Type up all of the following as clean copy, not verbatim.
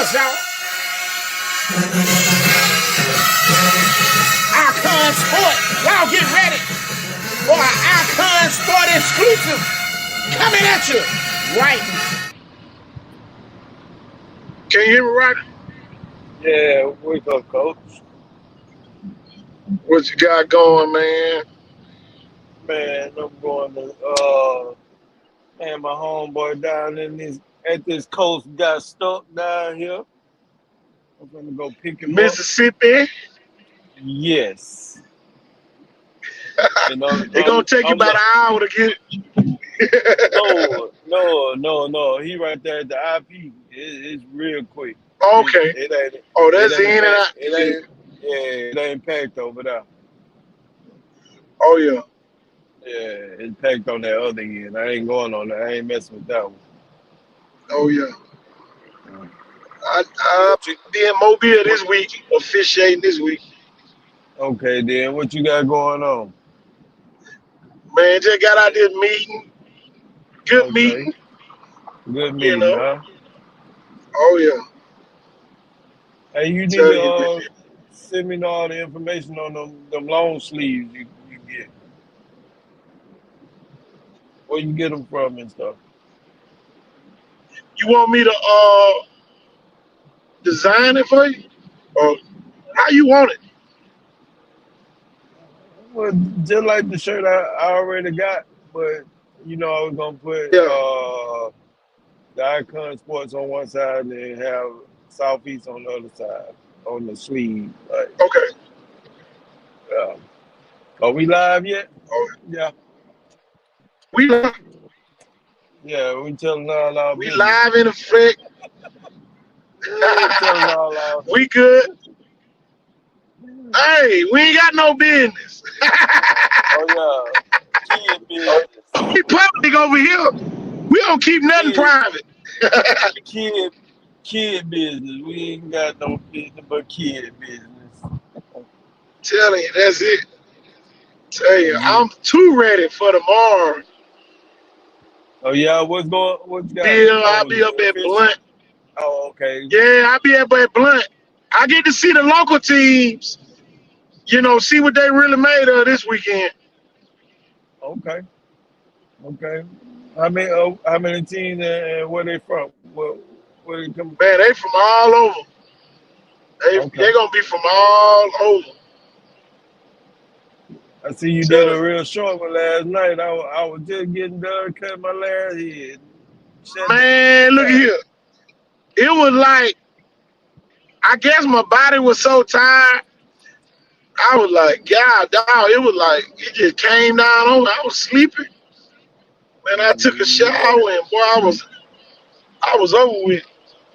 Sports, y'all. Icon Sport. Y'all get ready for an Icon Sport exclusive coming at you right. Can you hear me right? Yeah, wake up, coach. What you got going, man? Man, I'm going to man, my homeboy down in this at this coast got stuck down here. I'm gonna go pick him up. Mississippi. Yes. And It's gonna take you I'm about like, an hour to get. no. He right there at the IP. It's real quick. Okay. It ain't Oh, it that's the ain't in and packed. out. It Yeah. ain't yeah, it ain't packed over there. Oh yeah. Yeah, it's packed on that other end. I ain't going on that. I ain't messing with that one. Oh yeah. I What you be in Mobile what this week, officiating this week. okay then what you got going on? Man, just got out this meeting. Good Okay. meeting, Good you meeting, know. huh? Oh yeah. Hey, you need Tell to you, man. send me all the information on them long sleeves you get. Where you get them from and stuff. You want me to design it for you, or how you want it? Well, just like the shirt I already got, but I was gonna put Yeah. the Icon Sports on one side and then have Southeast on the other side on the sleeve. Like, Okay. yeah. Are we live yet? Oh, Yeah. we live. Yeah, we telling all our We business. live in effect. Telling all our We good. Hey, we ain't got no business. oh yeah, kid business. We public over here. We don't keep nothing Kid private. kid kid business. We ain't got no business but kid business. Telling you, that's it. Tell you, That's it. I'm too ready for tomorrow. Oh yeah, what you got I'll on be you? up at Official? Blunt. Oh, okay. Yeah, I'll be up at Blunt. I get to see the local teams, see what they really made of this weekend. Okay. Okay. How many teams and where they from? Where they come from? Man, they from all over. They Okay. gonna be from all over. I see you did a Telling real short one last night. I was just getting done cutting my last head. you. Shut Man, look at down. here. It was like, I guess my body was so tired. I was like, God, dog. It was like it just came down on me. I was sleeping. Man, I took a shower Yeah. and boy, I was over with.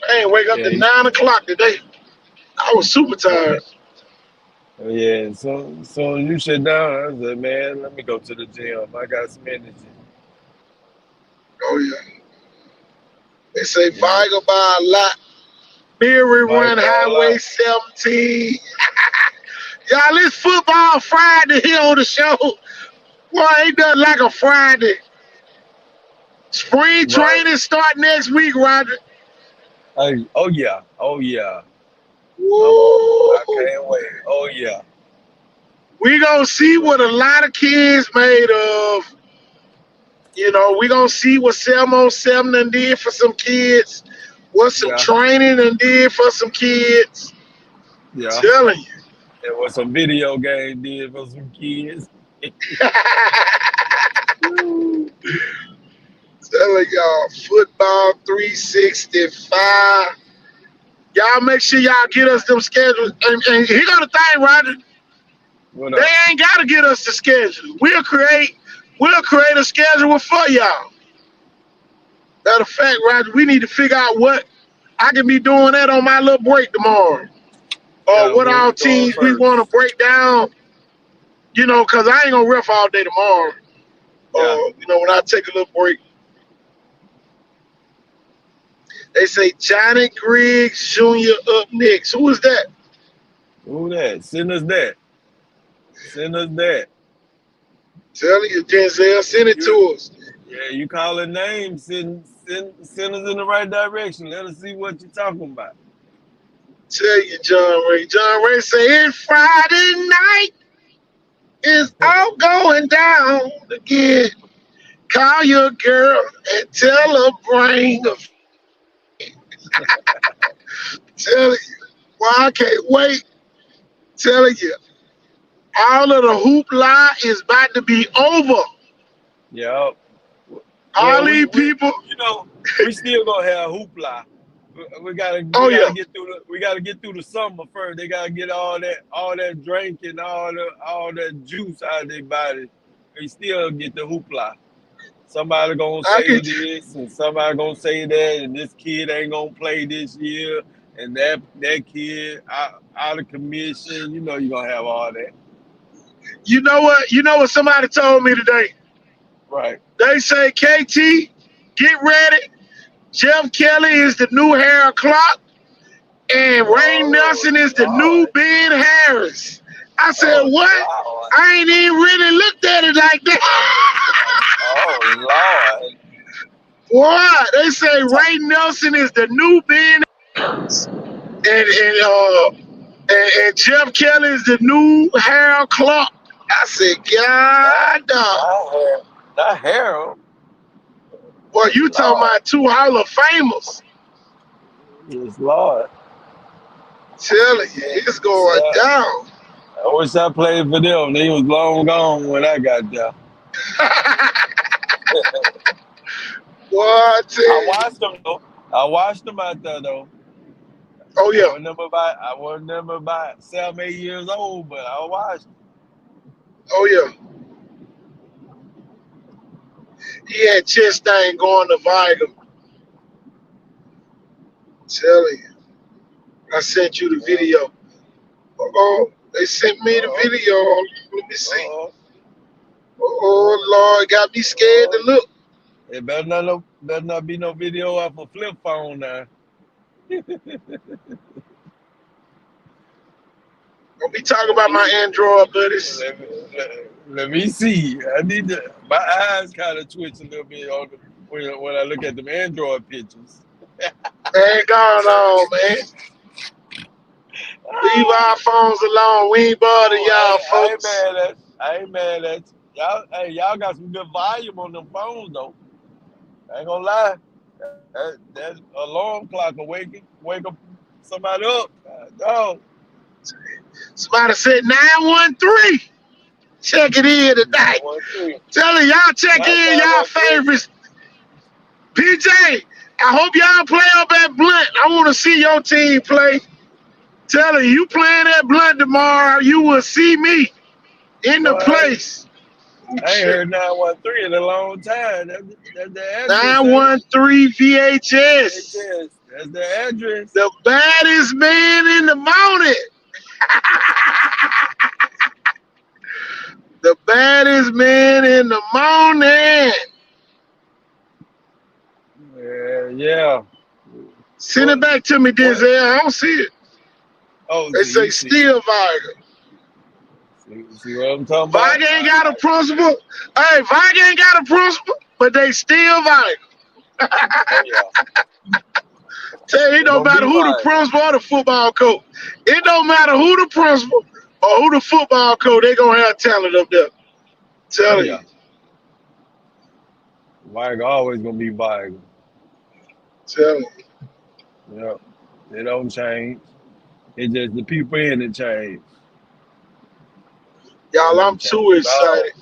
I ain't wake up to Yeah. 9 o'clock today. I was super tired. Yeah. So you sit down. I said, man, let me go to the gym. I got some energy. Oh yeah. They say Yeah. fire go by a lot. Mary Bike Run all Highway out. 17. Y'all, it's football Friday here on the show. Boy, ain't nothing like a Friday. Spring Right. training start next week, Roger. Oh yeah. Oh yeah. I Woo! can't wait. Oh yeah. We gonna see what a lot of kids made of. We gonna see what 707 done did for some kids, what some Yeah. training and did for some kids. Yeah. Telling you. And what some video game did for some kids. Telling y'all, football 365. Y'all make sure y'all get us them schedules. And here go the thing, Roger. What They up? ain't gotta get us the schedule. We'll create a schedule for y'all. Matter of fact, Roger, we need to figure out what I can be doing that on my little break tomorrow. Or Yeah, what what our we doing teams we want to first? break down, because I ain't gonna ref all day tomorrow. Yeah. When I take a little break. They say Johnny Griggs Jr. up next. Who is that? Who that? Send us that. Send us that. Telling you, Denzel, send it You to us. yeah, you calling names, send us in the right direction. Let us see what you're talking about. Tell you, John Ray. John Ray say it's Friday night. It's all going down again. Call your girl and tell her bring a. Tell you, well, I can't wait. Telling you, all of the hoopla is about to be over. Yeah. All Well, these people. we still gonna have hoopla. We gotta get through the summer first. They gotta get all that drinking, all that juice out of their body. We still get the hoopla. Somebody gonna say this and somebody gonna say that, and this kid ain't gonna play this year, and that kid out of commission. You know you're gonna have all that. You know what somebody told me today? Right. They say, KT, get ready. Jeff Kelly is the new Harold Clark, and Ray Nelson is the new Ben Harris. I said, what? Lord. I ain't even really looked at it like that. Oh, Lord. What? They say Ray Nelson is the new Ben Harris, and Jeff Kelly is the new Harold Clark. I said, God, dog. Not Harold. Well, you talking about two Hall of Famers. Yes, Lord. Telling you, it's going down. I wish I played for them. They was long gone when I got there. What? I watched them though. I watched them out there though. Oh yeah. I wasn't never about 7, 8 years old, but I watched them. Oh yeah. He had Chastain going to Viger. Telling you. I sent you the video. Oh, they sent me the video. Let me see. Oh Lord, got me scared to look. It better not be no video off a flip phone now. Don't be talking about my Android buddies. Let me see. My eyes kind of twitch a little bit when I look at them Android pictures. Man, going on, man. Leave our phones alone. We ain't bothering y'all, folks. I ain't mad at y'all. Hey, y'all got some good volume on them phones, though. I ain't gonna lie. That alarm clock will wake up somebody up. Dog. Somebody said 913. Check it in tonight. Telling y'all check in y'all favorites. PJ, I hope y'all play up at Blunt. I want to see your team play. Telling you playing at Blunt tomorrow, you will see me in the place. I ain't heard 913 in a long time. That's the address. 913 VHS. That's the address. The baddest man in the morning. The baddest man in the morning. Yeah. Send it back to me, Denzel. I don't see it. Oh, they say still Viger. See what I'm talking about? Viger ain't got a principle. Hey, Viger ain't got a principle, but they still Viger. Tell you, it don't matter who the principal or the football coach. It don't matter who the principal or who the football coach. They gonna have talent up there. Tell you. Viger always gonna be Viger. Tell you. Yeah, they don't change. It's just the people in it change. Y'all, I'm too excited.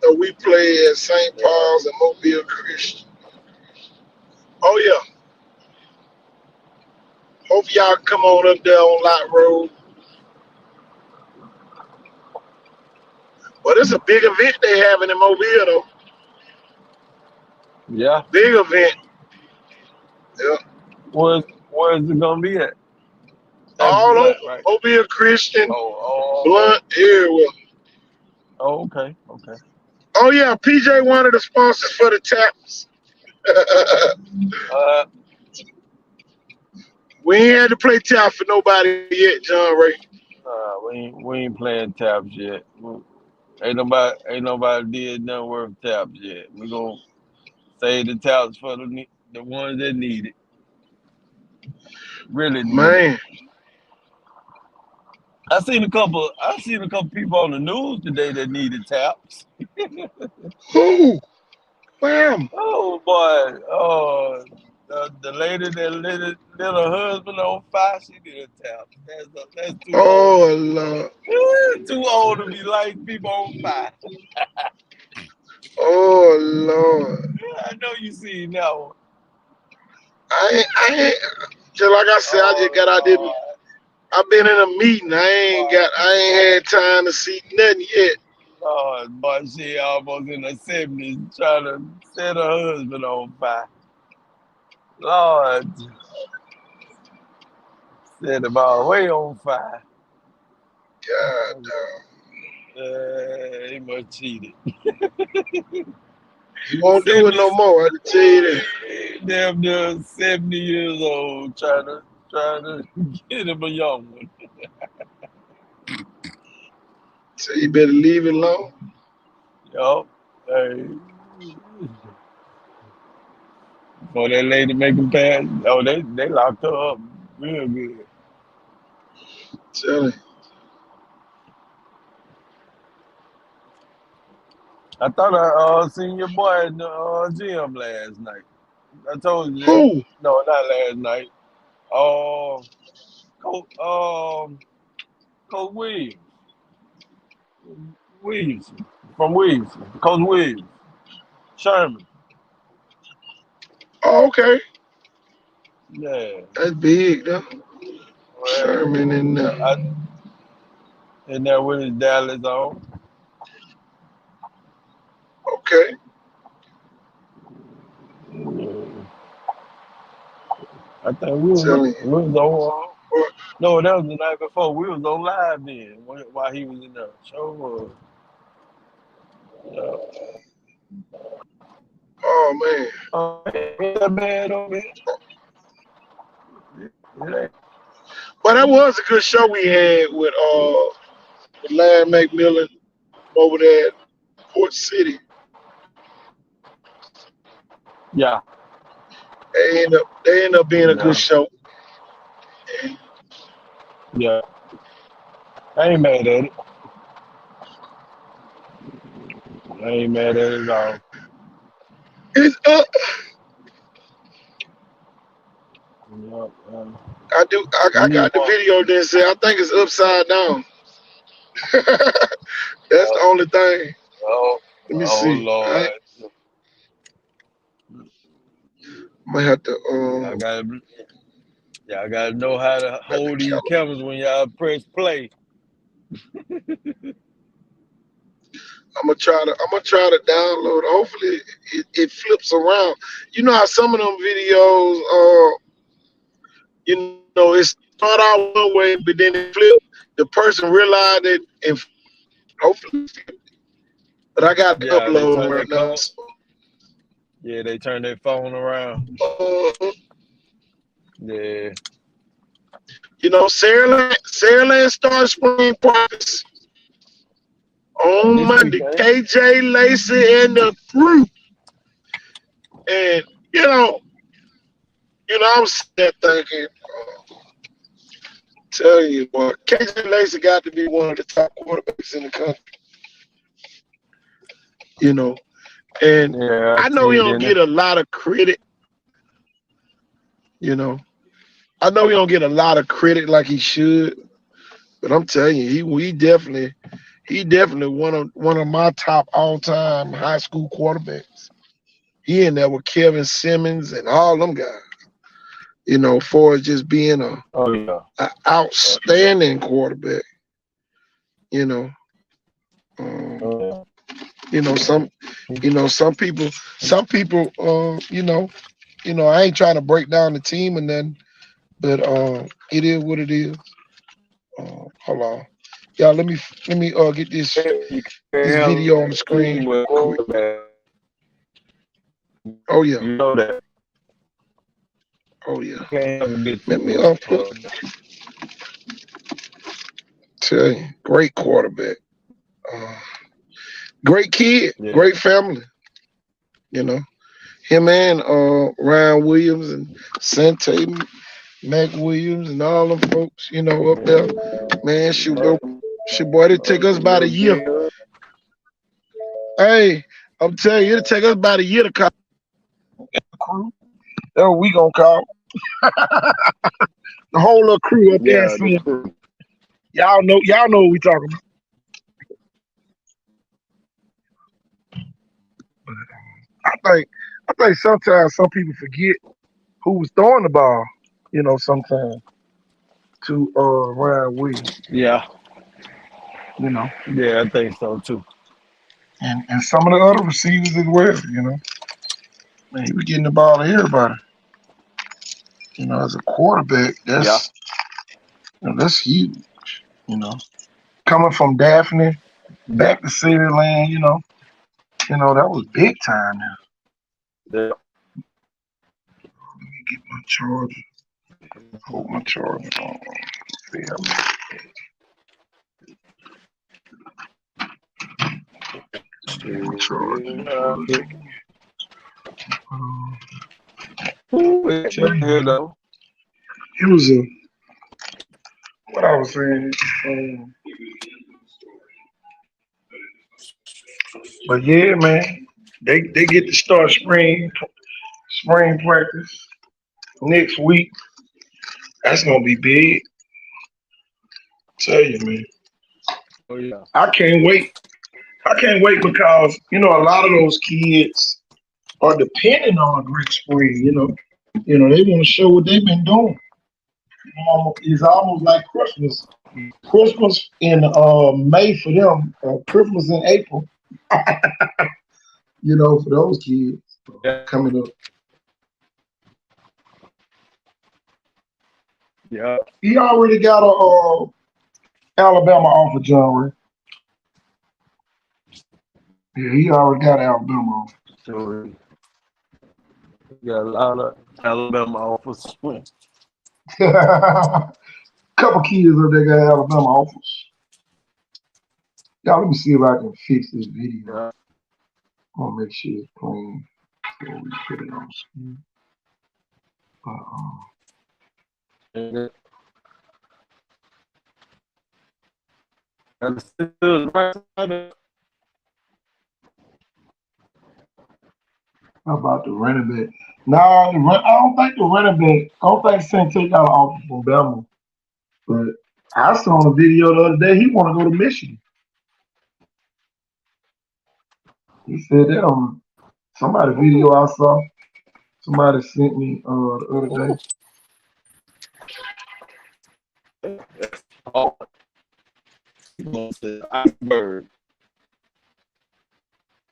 So we play at St. Paul's and Mobile Christian. Oh yeah. Hope y'all come on up there on Lot Road. But it's a big event they having in Mobile though. Yeah. Big event. Yeah. Where's it gonna be at? All over. Right? Mobile Christian, Blunt, everywhere. Oh, okay. Oh yeah, PJ one of the sponsors for the taps. We ain't had to play tap for nobody yet, John Ray. We ain't playing taps yet. Ain't nobody did nothing worth taps yet. We gonna save the taps for the ones that need it. Really need it. Man. I seen a couple people on the news today that needed taps. Who? Wham. Oh boy. Oh, the lady that lit her husband on fire, she needed taps. That's too old. Oh, Lord. Too old to be lighting people on fire. Oh, Lord. I know you seen that one. I ain't, just like I said, I just got out there. Oh I've been in a meeting. I ain't had time to see nothing yet. Lord, boy, she almost in her 70s trying to set her husband on fire. Lord, set him all way on fire. God He must cheated. he won't do it no more. I can tell you that. Damn near 70 years old trying to get him a young one. So you better leave it alone. Yup. Hey. Before that lady make him pass, oh, they locked her up real good. Tell you. I thought I seen your boy in the gym last night. I told you that. Who? No, not last night. Coach Williams. From Williamson. Coach Williams. Sherman. Oh, okay. Yeah. That's big, though. Well, Sherman in there. in there with his Dallas on. Okay. I think we was Telling you. on. No, that was the night before. We was on live then while he was in there. Sure. Oh, man. Ain't that bad over here? Well, that was a good show we had with Larry McMillan over there at Port City. Yeah. They end up being a good show. Yeah. I ain't mad at it. I ain't mad at it at all. It's up. I got the video there say I think it's upside down. That's the only thing. Let me see. Lord. Might have to Y'all gotta know how to hold these cameras when y'all press play. I'm gonna try to download. Hopefully it flips around. You know how some of them videos it start out one way, but then it flip. The person realized it and hopefully flip it. But I got to upload them right now. Yeah, they turn their phone around. Yeah. You know, Saraland starts spring practice on Monday. KJ, Lacey, and the crew. And I'm sitting there thinking, tell you what, KJ Lacey got to be one of the top quarterbacks in the country. And I know he don't get a lot of credit. I know he don't get a lot of credit like he should, but I'm telling you, he definitely one of my top all-time high school quarterbacks. He in there with Kevin Simmons and all them guys. For just being an outstanding quarterback. Some people, I ain't trying to break down the team and then, but it is what it is. Hold on. Y'all, let me get this video on the screen quick. Oh yeah. You know that. Oh yeah. Let me put. Tell you, great quarterback. Great kid, great family. Him and Ryan Williams and Sante Mac Williams and all them folks, up there. Man, boy, it take us about a year. Hey, I'm telling you, it'll take us about a year to call the crew. That's what we gonna call the whole little crew up there. Yeah, the See, crew. y'all know what we talking about. I think sometimes some people forget who was throwing the ball. Sometimes to Ryan Williams. Yeah, You know, yeah, I think so too. and some of the other receivers as well. Man, he was getting the ball to everybody. As a quarterback, Yeah, that's huge. You know, coming from Daphne back to City Land. That was big time. Now, yeah. let me get my charger. Hold my charger on. See how my charger. Tell Here you, though. it was what I was saying. Um, but yeah, man, they get to start spring practice next week. That's gonna be big. Tell you, man. Oh yeah. I can't wait. I can't wait because a lot of those kids are depending on a great spring. They want to show what they've been doing. It's almost like Christmas. Christmas in May for them. Christmas in April. For those kids Yeah. coming up. Yeah. He already got a Alabama offer, John Ray. Yeah, he already got Alabama offer. So we got a lot of Alabama offers. Couple kids up there got Alabama offers. Y'all, let me see if I can fix this video. Yeah. I want to make sure it's clean before we put it on screen. And still right side How about the running back? No, I don't think the running back. I don't think Saint take out an offer from Bama. But I saw on a video the other day he want to go to Michigan. He said that on somebody video I saw. Somebody sent me the other day. oh, iceberg.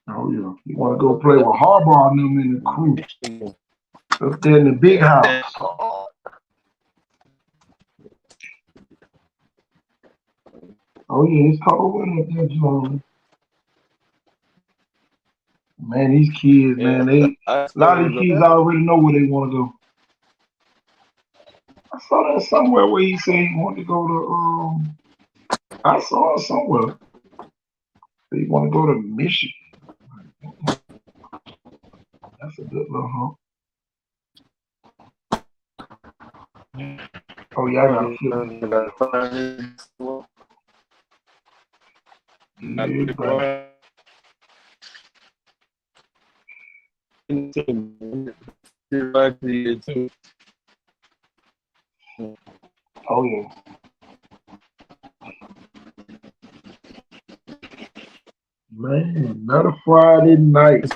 Oh yeah, he want to go play with Harbaugh and them in the crew up there in the big house. Oh yeah, it's cold weather up there, John. Man, these kids, man, a lot of these kids already know where they want to go. I saw that somewhere where he said he wanted to go to. I saw it somewhere. He want to go to Michigan. That's a good little hump. Oh yeah, I gotta flip. Yeah, bro. Oh yeah. Man, another Friday night.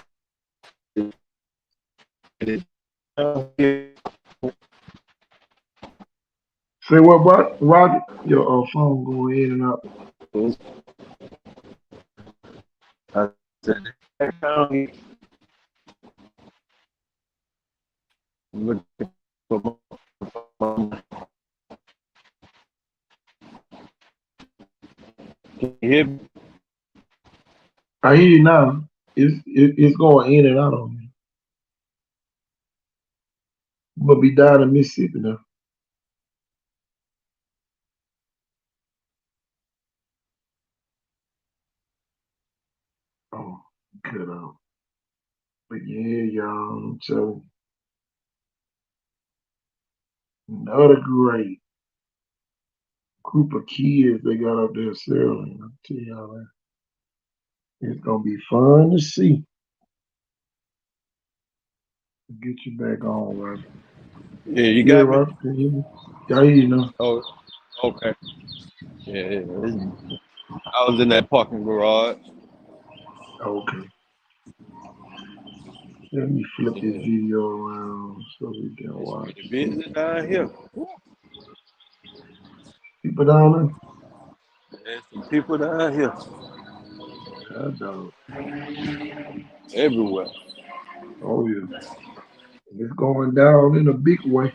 Say what, Roger? Your phone going in and out. I said, look for Can you hear me? I hear you now. It's going in and out on you. You must be down in Mississippi now. Oh, cut out. But yeah, y'all, I'm telling you. Another great group of kids they got up there selling. I'll tell y'all that. It's gonna be fun to see. Get you back on, Robert. Yeah, you Yeah, got me? Robert, can you hear me? Yeah, I hear you know. Oh, okay. Yeah. I was in that parking garage. Okay. Let me flip this Yeah. video around so we can It's watch pretty it. busy down here. People down There's some people down here there? God dog. everywhere. Oh yeah. It's going down in a big way.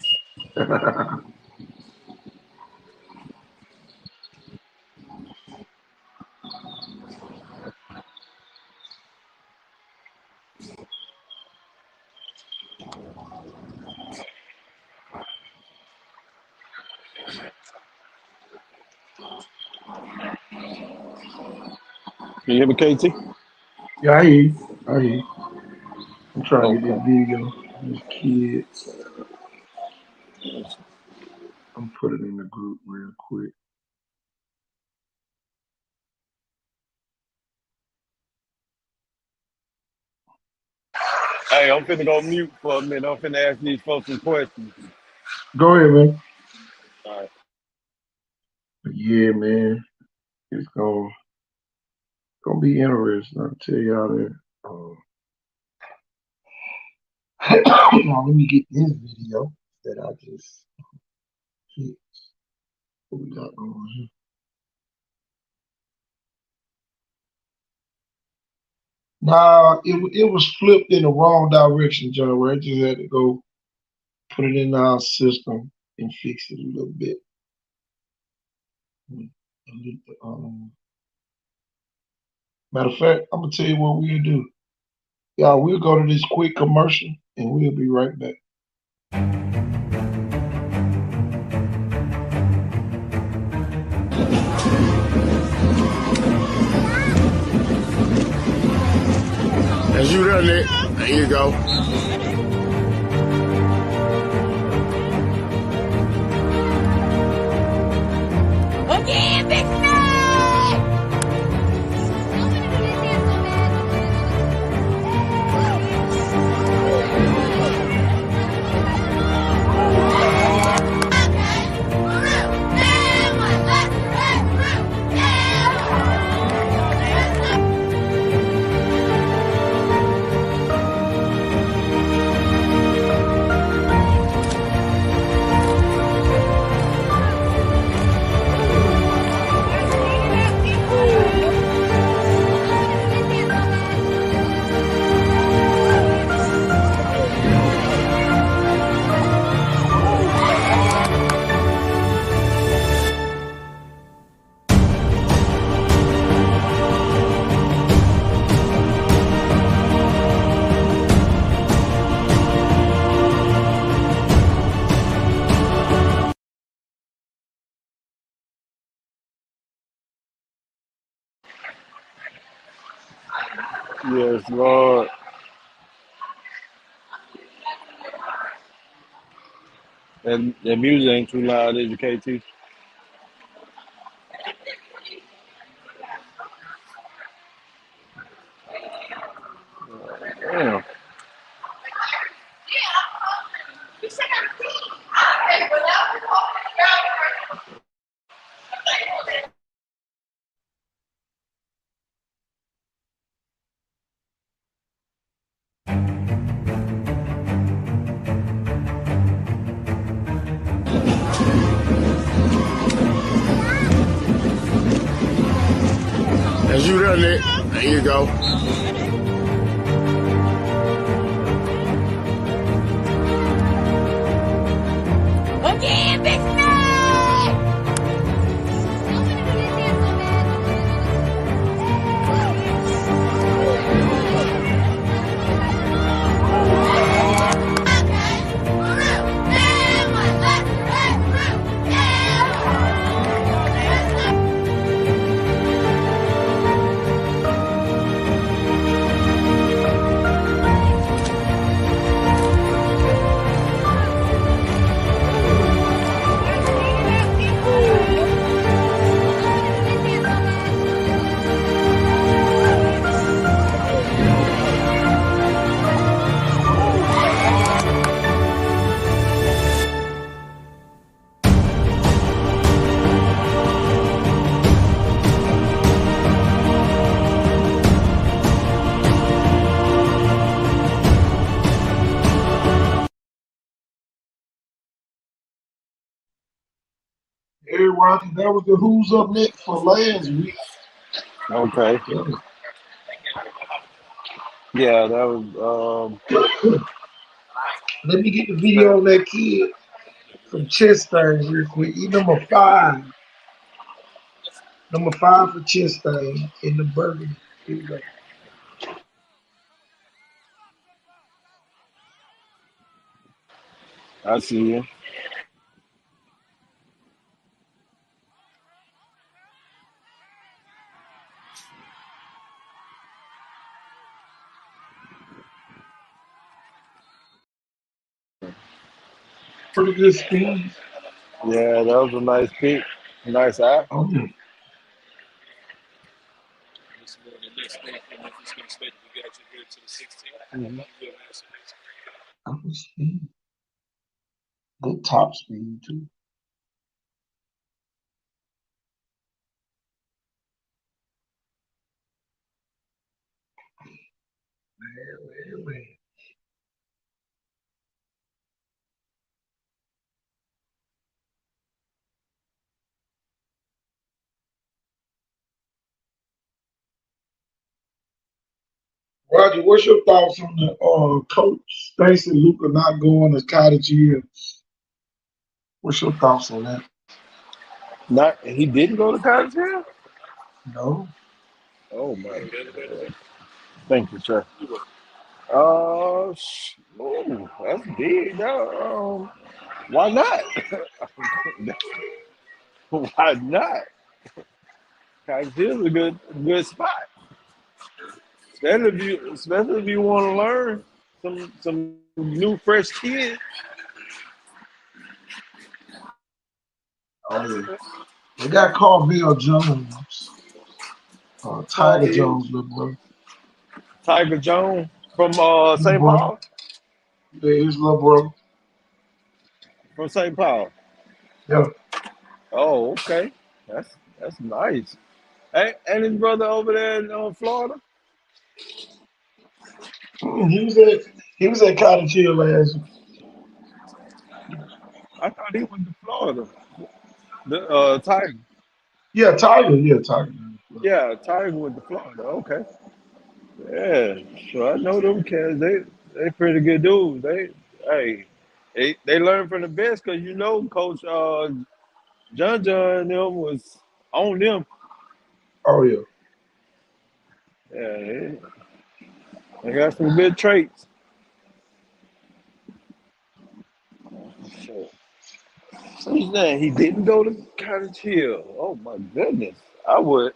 Can you hear me, KT? Yeah, I hear you. I hear you. I'm trying to get Okay. this video. This kid. I'm putting it in the group real quick. Hey, I'm finna go mute for a minute. I'm finna ask these folks some questions. Go ahead, man. All right. But yeah, man. It's gonna be interesting. I'll tell y'all that. Now let me get this video that I just hit. What we got going here? Nah, it was flipped in the wrong direction, John. Where I just had to go put it in our system and fix it a little bit. Delete the, matter of fact, I'm gonna tell you what we'll do. Y'all, we'll go to this quick commercial and we'll be right back. As you done it, there you go. Okay, big snake! Yes, Lord. And the music ain't too loud, is it, KT? Damn. As you done it, there you go. Okay, big snake! Hey, Rocky, that was the Who's Up Next for last week. Okay. Yeah. Yeah, that was Let me get the that, video on that kid from Chastain real quick. He number 5. Number 5 for Chastain in the burgundy. Here we go. I see you. Pretty good speed. Yeah, that was a nice pick. Nice eye. Oh, yeah. Mhm. Good speed. Good top speed, too. Man. Roger, what's your thoughts on the coach Stacey Luca not going to Cottage Hill? What's your thoughts on that? Not he didn't go to college here? No. Oh my God. Thank you, sir. Oh, that's big. Why not? Why not? Cottage Hill's a good spot. Especially if you want to learn some new fresh kids. Oh, yeah. They got Carville Jones, Tiger Call Jones, little brother. Tiger Jones from Little St. brother. Paul. Yeah, his little brother. From St. Paul. Yeah. Oh, okay. That's nice. Hey, and his brother over there in Florida. He was at Cottage Hill last year. I thought he went to Florida. The Tiger. Yeah, Tiger. Yeah, Tiger. Yeah, Tiger went to Florida. Okay. Yeah. So I know them cats. They pretty good dudes. Hey they learn from the best because Coach John them was on them. Oh yeah. Yeah, they got some good traits. So, so he's saying he didn't go to Cottage Hill. Oh my goodness. I would.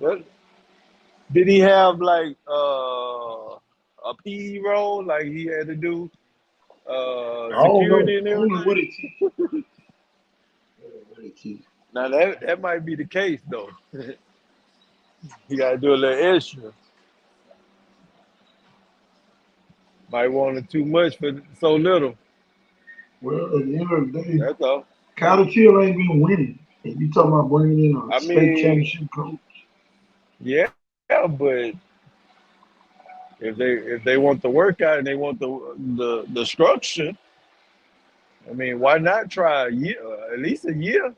But did he have like a PE role like he had to do I don't know. security and I don't know what everything? it teach. I don't know what it teach. Now that might be the case though. He got to do a little extra. Might want it too much for so little. Well, at the end of the day, That's all. Cottage Hill ain't been winning. And you talking about bringing in a I state mean, championship coach? yeah, but if they want the workout and they want the structure, I mean, why not try a year, at least a year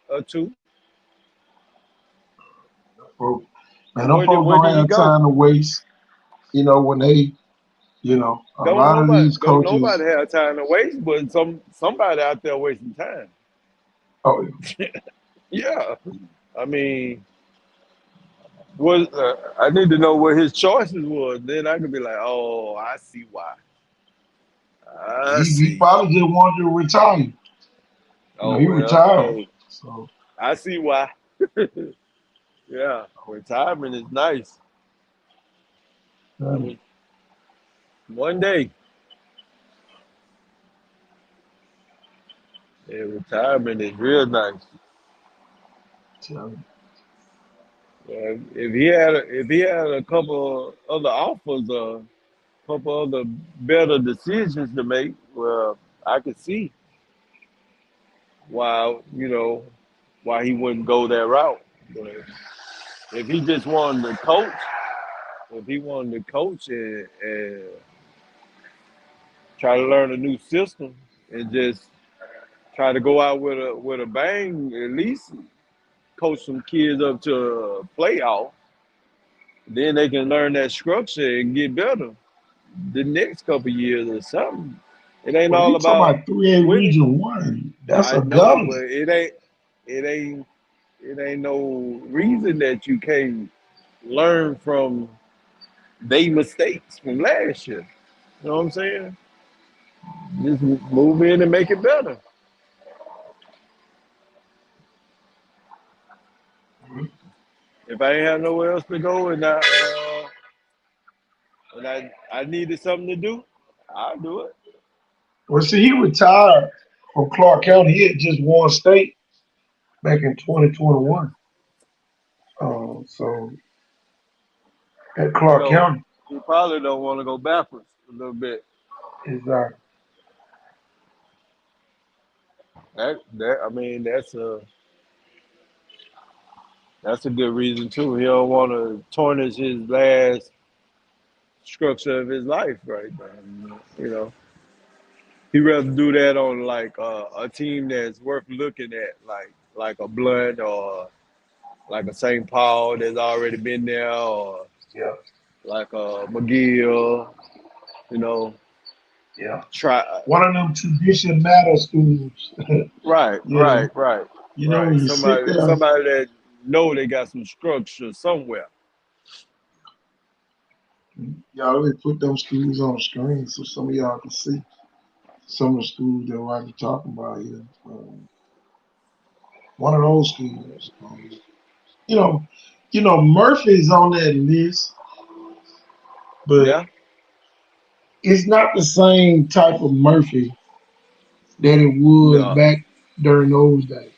or two? Folks, man, them Where did folks where don't did he have go? time to waste. When they, a lot of these Don't coaches. nobody have time to waste, but somebody out there wasting time. Oh yeah. Yeah, I mean, I need to know what his choices was. Then I could be like, oh, I see why. I He see. probably just wanted to retire. Oh He well, retired. hey, So I see why. Yeah, retirement is nice. um, One day, yeah, retirement is real nice. tell you, Yeah, if he had a couple other offers, a couple other better decisions to make, well, I could see why why he wouldn't go that route. But if he just wanted to coach, if he wanted to coach and try to learn a new system and just Try to go out with a bang, at least coach some kids up to a playoff. Then they can learn that structure and get better the next couple years or something. It ain't Well, all you talking about about 3A winning. Region One? That's I a know, gutter. but it ain't it ain't no reason that you can't learn from they mistakes from last year. You know what I'm saying? Just move in and make it better. If I ain't have nowhere else to go and I needed something to do, I'll do it. Well, see, he retired from Clark County. He had just won state back in 2021. So at You Clark know, County you probably don't want to go backwards a little bit. is That I mean that's a good reason too. He don't want to tarnish his last structure of his life right now. You know, he rather do that on like a team that's worth looking at, like a Blunt or like a St. Paul that's already been there, or yeah, like a McGill. You know, yeah. try One of them tradition matter schools. right, You know, right, right, when right. you sit there, Somebody that know they got some structure somewhere. y'all always put them schools on the screen so some of y'all can see some of the schools that we're talking about here. One of those schools. You know, Murphy's on that list, but Yeah. it's not the same type of Murphy that it was No, back during those days.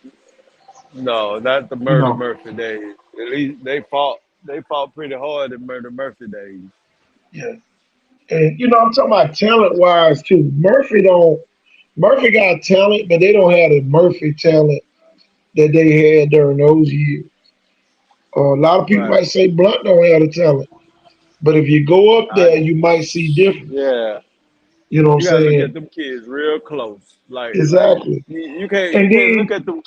no, not the You Murder know, Murphy days. At least they fought pretty hard in Murder Murphy days. yeah. And I'm talking about talent wise too. Murphy got talent, but they don't have the Murphy talent that they had during those years. A lot of people Right. might say Blunt don't have the talent, but if you go up I there, you might see difference. yeah. You know what I'm You gotta look at saying? them kids real close. Like Exactly. you And can't look then at them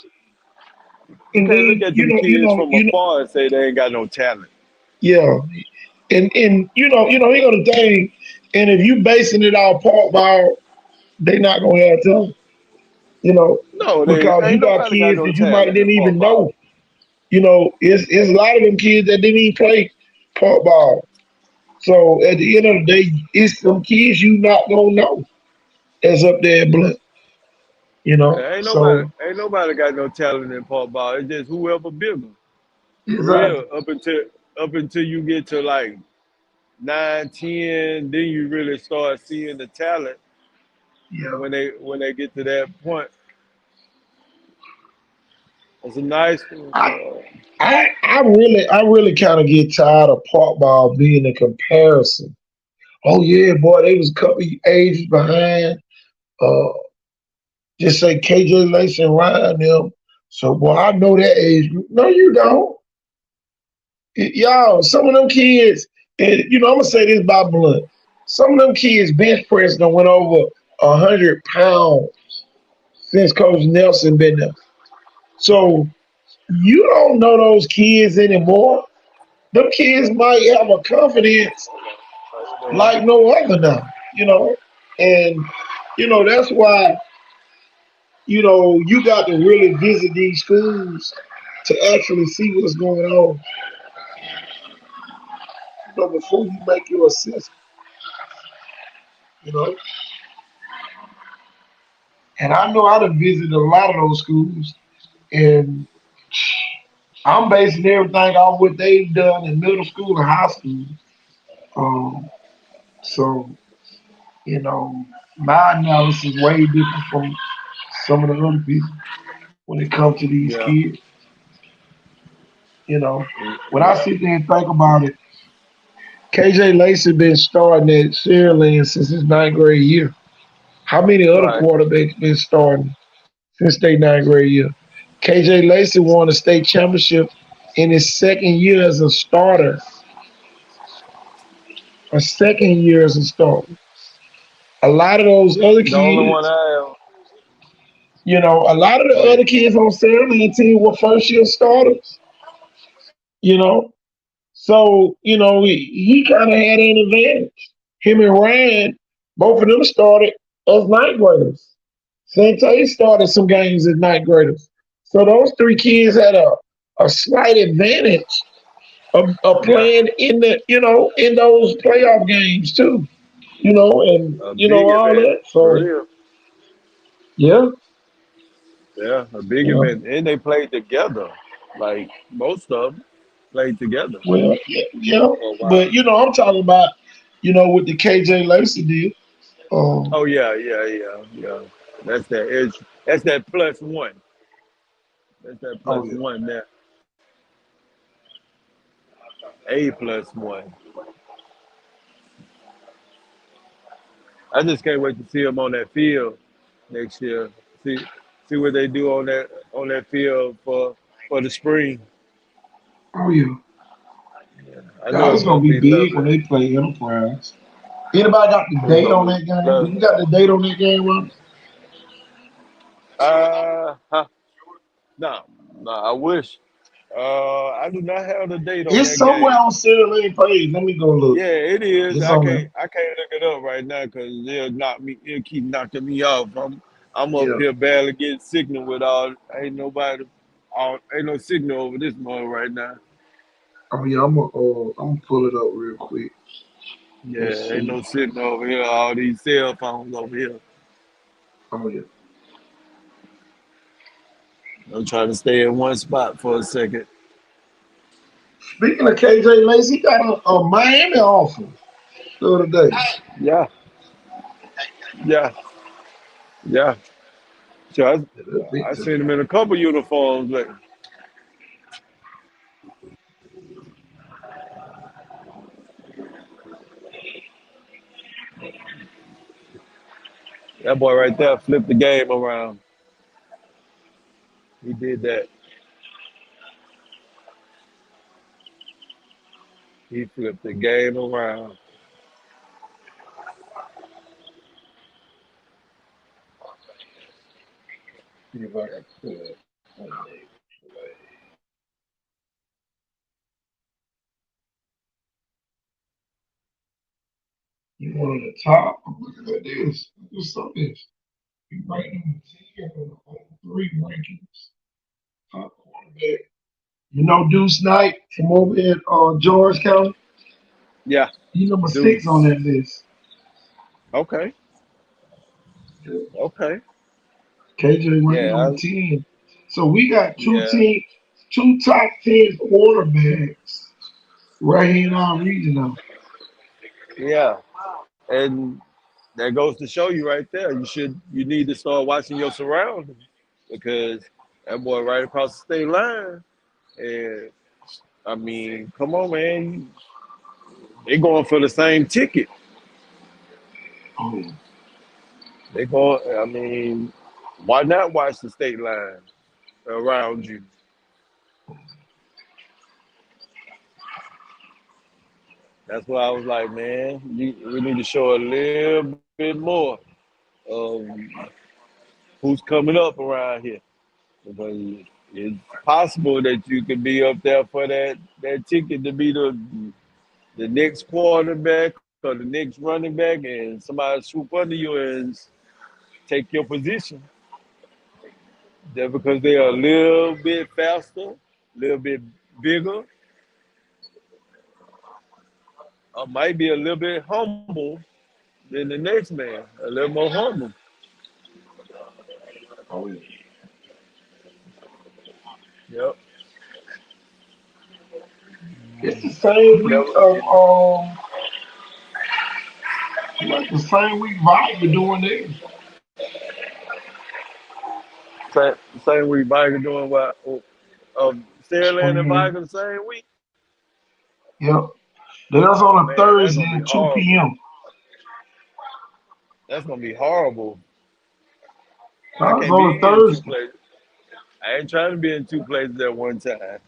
you and can't look then at them kids from afar and say they ain't got no talent. yeah. And you know the thing, and if you basing it off Park ball, they not gonna have talent, you know, No, they because you ain't got nobody got kids no that you might talent in didn't Paul even Ball. know. It's a lot of them kids that didn't even play Park ball. So at the end of the day, it's some kids you not gonna know that's up there at Blunt, Yeah, So ain't nobody got no talent in Paul Ball. It's just whoever bigger. For exactly. real. Up until you get to like 9, 10, then you really start seeing the talent Yeah. when they get to that point. It's a nice I I really kind of get tired of Park ball being a comparison. Oh yeah, boy, they was a couple ages behind. Uh, just say KJ Lacey and Ryan them. So boy, I know that age group. No, you don't. Y'all, some of them kids, and I'm gonna say this about Blunt. Some of them kids bench press done went over 100 pounds since Coach Nelson been there. So you don't know those kids anymore. Them kids might have a confidence like no other now. And that's why you got to really visit these schools to actually see what's going on, before you make your assessment, you know. And I know I done visited a lot of those schools, and I'm basing everything off what they've done in middle school and high school. Um, so, you know, my analysis is way different from some of the other people when it comes to these yeah. kids. You know, when I sit there and think about it, KJ Lacey been starting at Sierra since his ninth grade year. How many other Right. quarterbacks been starting since their ninth grade year? KJ Lacey won a state championship in his second year as a starter. A second year as a starter. A lot of those other The only one kids, I You know, a lot of the Go ahead. other kids on Saraland team were first year starters. You know, so he kind of had an advantage. Him and Ryan, both of them started as ninth graders. Sante started some games as ninth graders. So those three kids had a slight advantage of Yeah, playing in in those playoff games too. And a big all event that. for So real. yeah, Yeah, a big yeah. event, and they played together. Like most of them played together Well, yeah, yeah. for a while. But I'm talking about with the KJ Lacey deal. Um, Oh yeah, yeah, yeah, yeah. That's that edge. That's that plus one. That's that oh plus yeah. one. That A plus one. I just can't wait to see them on that field next year. See, see what they do on that field for the spring. Oh yeah. I know God, it's it's gonna gonna be be big when lovely. they play Enterprise. Anybody got the It's date gonna on be that game? Do lovely. you got the date on that game, Ron? Huh, no, no. I wish. I do not have the date on It's that somewhere game. on City Lane page. Let me go look. Yeah, it is. It's on there. I can't look it up right now because they'll knock me. It'll keep knocking me off. I'm up Yeah. here barely getting signal with all. Ain't nobody. Ain't no signal over this mode right now. Oh yeah, I'm gonna pull it up real quick. Let's Yeah, ain't see. no signal over here. All these cell phones over here. Oh yeah. I'm trying to stay in one spot for a second. Speaking of KJ Lacey, he got a Miami offer the other day. Yeah, yeah, yeah. So Yeah, that's big I time. seen him in a couple uniforms. Like that boy right there flipped the game around. He did that. He flipped the game around. See if I can pull it. Sunday play. You one of the top. I'm looking at this. What's up this? You right number 10 on the 3 rankings. Top quarterback. Deuce Knight from over at George County. Yeah, He number 6 on Deuce. that list. Okay, okay. KJ ranked Yeah, number 10. So we got yeah, two top 10 quarterbacks right here in our region now. yeah. And that goes to show you right there. You need to start watching your surroundings because that boy right across the state line. And I mean, come on, man. They going for the same ticket. Oh yeah. They going. I mean, why not watch the state line around you? That's why I was like, man, we need to show a little bit more of who's coming up around here because it's possible that you could be up there for that ticket to be the next quarterback or the next running back, and somebody swoop under you and take your position just because they're a little bit faster, a little bit bigger, or might be a little bit humble than the next man, a little more humble. Oh yeah. Yep. It's the same week Never, of like the same week Vibe doing theirs. same, same week Viger doing what? Sterling and Spring. Viger the same week. Yep. That's Oh on a man, that's Thursday gonna be at 2 horrible. p.m. That's gonna be horrible. I That's can't on a be in two Thursday. places. I ain't trying to be in two places at one time.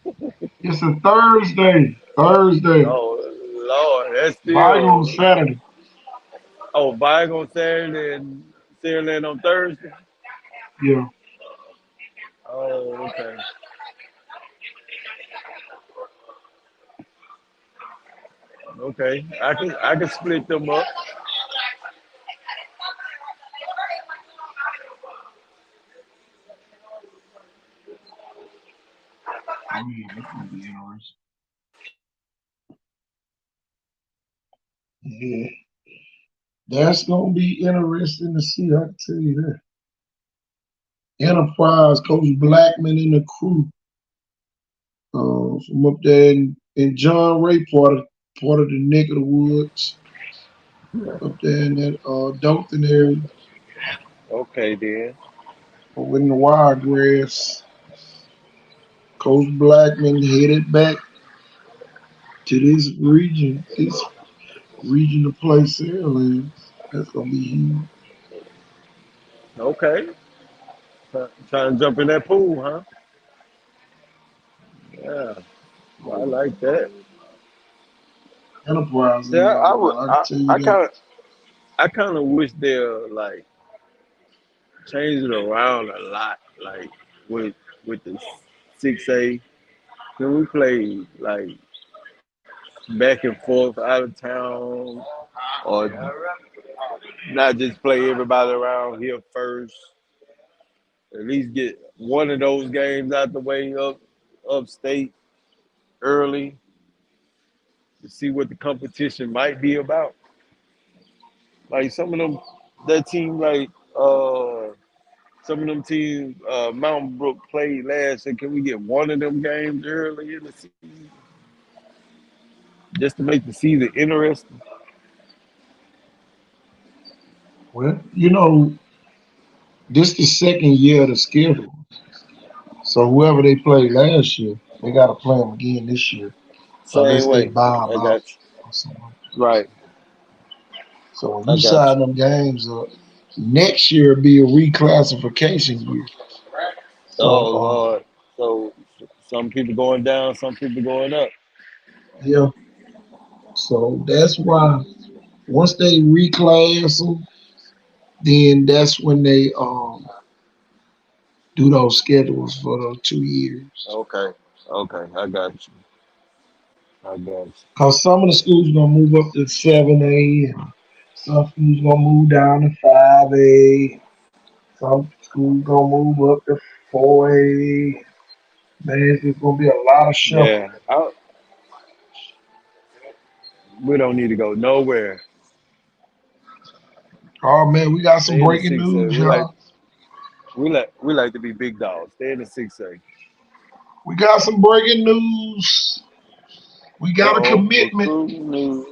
It's a Thursday. Thursday. Oh Lord, that's Vibe on still. Saturday. Oh, Viger on Saturday and Sterling on Thursday. Yeah. Oh, okay. Okay. I can split them up. Oh yeah, that's gonna be interesting. Yeah, that's gonna be interesting to see. I can tell you that. Enterprise, Coach Blackman and the crew from up there in John Ray part of the neck of the woods up there in that Dothan area Okay then. over in the Wiregrass. Coach Blackman headed back to this region to play Saraland. That's gonna be huge. Okay. Trying to jump in that pool, huh? Yeah. I like that. Enterprise See, ain't I gonna would lie, I can tell you that. I kind of wish they'll like change it around a lot, like with the 6A. Can we play like back and forth out of town, or not just play everybody around here first? At least get one of those games out the way upstate early to see what the competition might be about. Like some of them, that team like some of them teams Mountain Brook played last year. Can we get one of them games early in the season just to make the season interesting? Well, this the second year of the schedule. So whoever they played last year, they got to play them again this year, Same unless they way. buy them I out got you. or something. Right. So when I you got sign you. them games up, next year be a reclassification year. Oh So Lord. So some people going down, some people going up. yeah, so that's why once they reclass them, then that's when they do those schedules for those 2 years. Okay. Okay. I got you. I got you. Cause some of the schools gonna move up to 7A, and some schools gonna move down to 5A. Some schools gonna move up to 4A. Man, it's gonna be a lot of shuffle. Yeah. We don't need to go nowhere. Oh man, we got some Stay in the breaking 6A. news, y'all. We like to be big dogs. Stay in the 6A. We got some breaking news. We got a Uh-oh. commitment Recruiting news.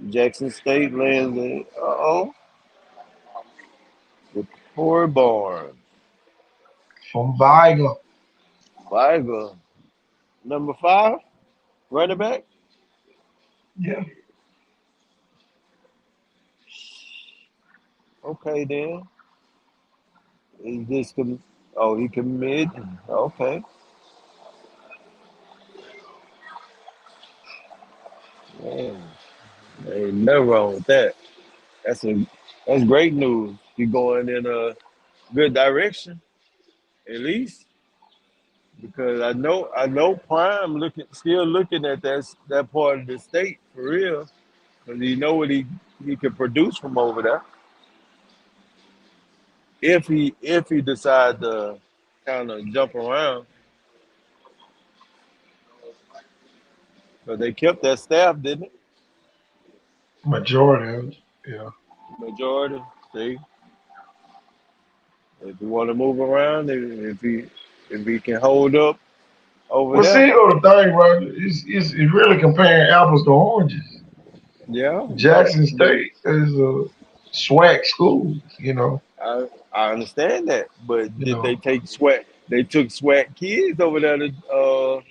Jackson State lands in. Uh-oh. The poor Barnes. from Viga. Viger. Number 5. Running back. Yeah. Okay then. Is this oh, he committed. Okay. Man, ain't nothing wrong with that. That's a that's great news. You're going in a good direction, at least. Because I know Prime still looking at that part of the state for real. Because you know what he can produce from over there. If he decide to kind of jump around, because they kept that staff, didn't it? Majority of it. Yeah. Majority. See, if you want to move around, if he can hold up over Well, there, see, the thing, Roger, it's really comparing apples to oranges. yeah. Jackson But State is a swag school, you know. I understand that. But You did they know, take sweat? They took sweat kids over there to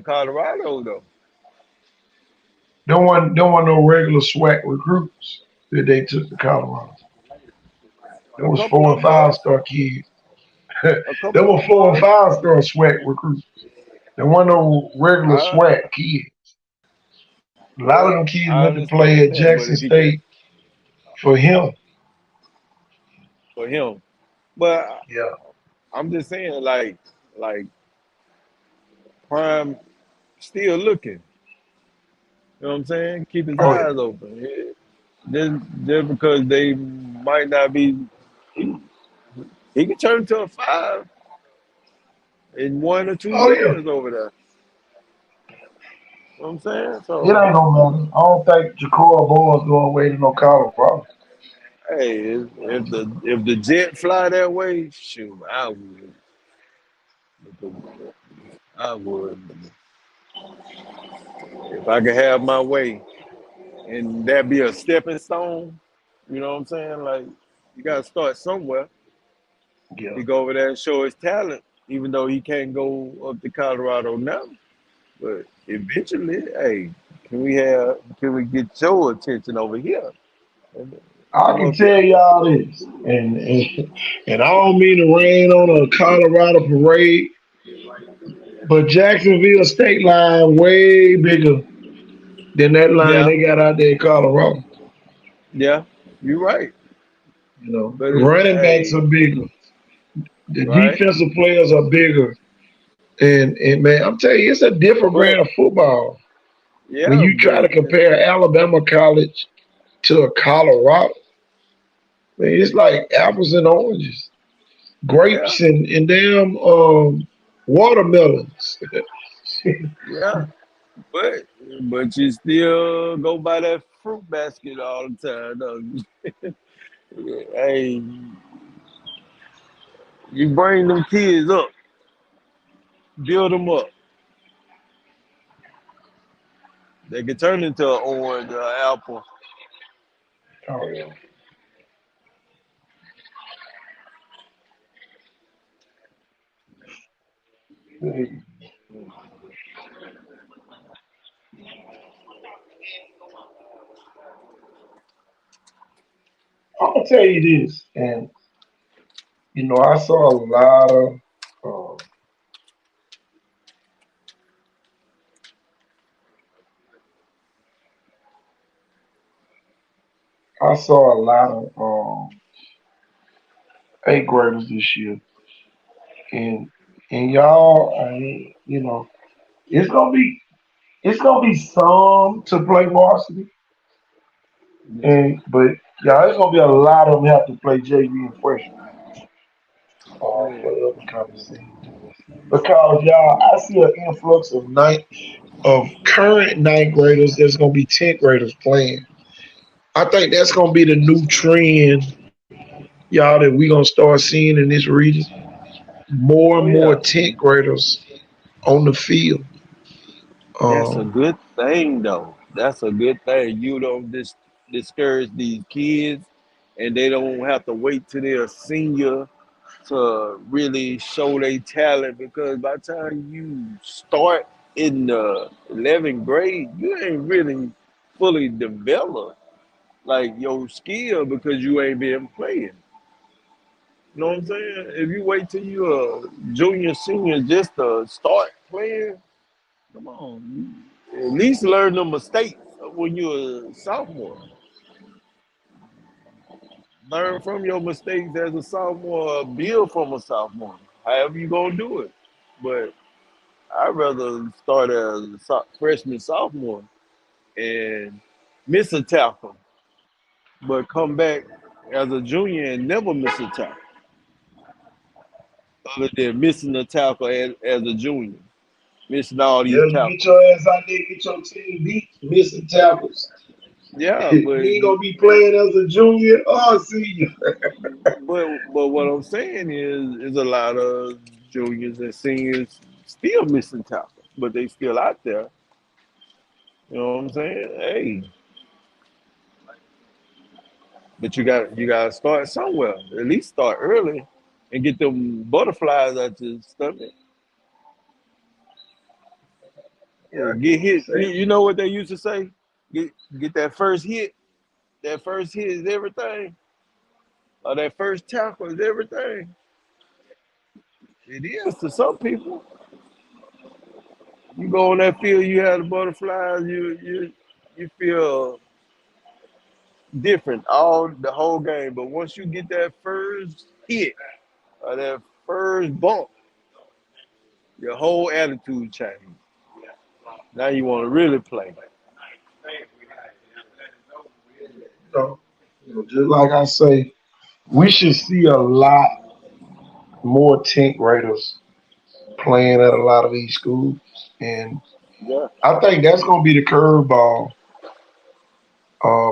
Colorado though. don't want no regular swag recruits that they took to Colorado. There A was couple four of and them five was. star kids. A There couple were of them four and was. five star swag recruits. There weren't no regular I swag kids. A lot of well, them kids I went to play understand at that. But Jackson if he can State for him. for him, but Yeah. I'm just saying, like Prime still looking. You know what I'm saying? Keep his Oh yeah. eyes open. Just because they might not be, he, he can turn to a five in 1 or 2 Oh yeah. years over there. You know what I'm saying? It So, ain't no matter. I don't think Jacob Boy's going away to no Colorado. hey, if the jet fly that way, shoot, I would. I would. If I could have my way, and that be a stepping stone. You know what I'm saying? Like, you gotta start somewhere. Yeah. He go over there and show his talent, even though he can't go up to Colorado now. But eventually, hey, can we get your attention over here? And I come can up here. tell y'all this, and I don't mean to rain on a Colorado parade, but Jacksonville state line way bigger than that line Yeah, they got out there in Colorado. yeah, you're right. You know, But the running backs hey, are bigger, the right? defensive players are bigger, and man, I'm telling you, it's a different But brand of football when yeah, you try to compare Alabama college to a Colorado. Man, it's like apples and oranges, yeah, grapes and damn watermelons. yeah. But but you still go by that fruit basket all the time. Though. Hey, you bring them kids up, build them up. They can turn into an orange apple. Oh yeah. I'm gonna tell you this, and I saw a lot of, um, I saw a lot of eighth graders this year, and y'all, it's gonna be some to play varsity, Yeah. and but y'all, it's gonna be a lot of them have to play JV and freshman for the upcoming season. Because y'all, I see an influx of current ninth graders. There's gonna be 10th graders playing. I think that's gonna be the new trend, y'all, that we're gonna start seeing in this region. More Oh and more yeah, 10th graders on the field. that's a Um, good thing though. That's a good thing. You don't discourage these kids, and they don't have to wait till they're a senior to really show their talent. Because by the time you start in the 11th grade, you ain't really fully developed like your skill because you ain't been playing. You know what I'm saying? If you wait till you're a junior, senior just to start playing, come on, at least learn the mistakes when you're a sophomore. Learn from your mistakes as a sophomore, build from a sophomore. However you gonna do it. But I'd rather start as a freshman, sophomore, and miss a tackle, but come back as a junior and never miss a tackle, other than missing a tackle as a junior, missing all yeah, these you get tackles. your ass out there, get your team beat, missing tackles. Yeah, You ain't gonna be playing as a junior or a senior. but what I'm saying is a lot of juniors and seniors still missing tackles, but they still out there. You know what I'm saying? Hey, but you got to start somewhere. At least start early and get them butterflies out your stomach. Yeah, Yeah, I get get what you're hit. You, saying. you know what they used to say? Get that first hit. That first hit is everything. Or that first tackle is everything. It is to some people. You go on that field, you have the butterflies. You feel different all the whole game. But once you get that first hit or that first bump, your whole attitude changed. Now you want to really play. So, just like I say, we should see a lot more 10th graders playing at a lot of these schools. And Yeah, I think that's going to be the curveball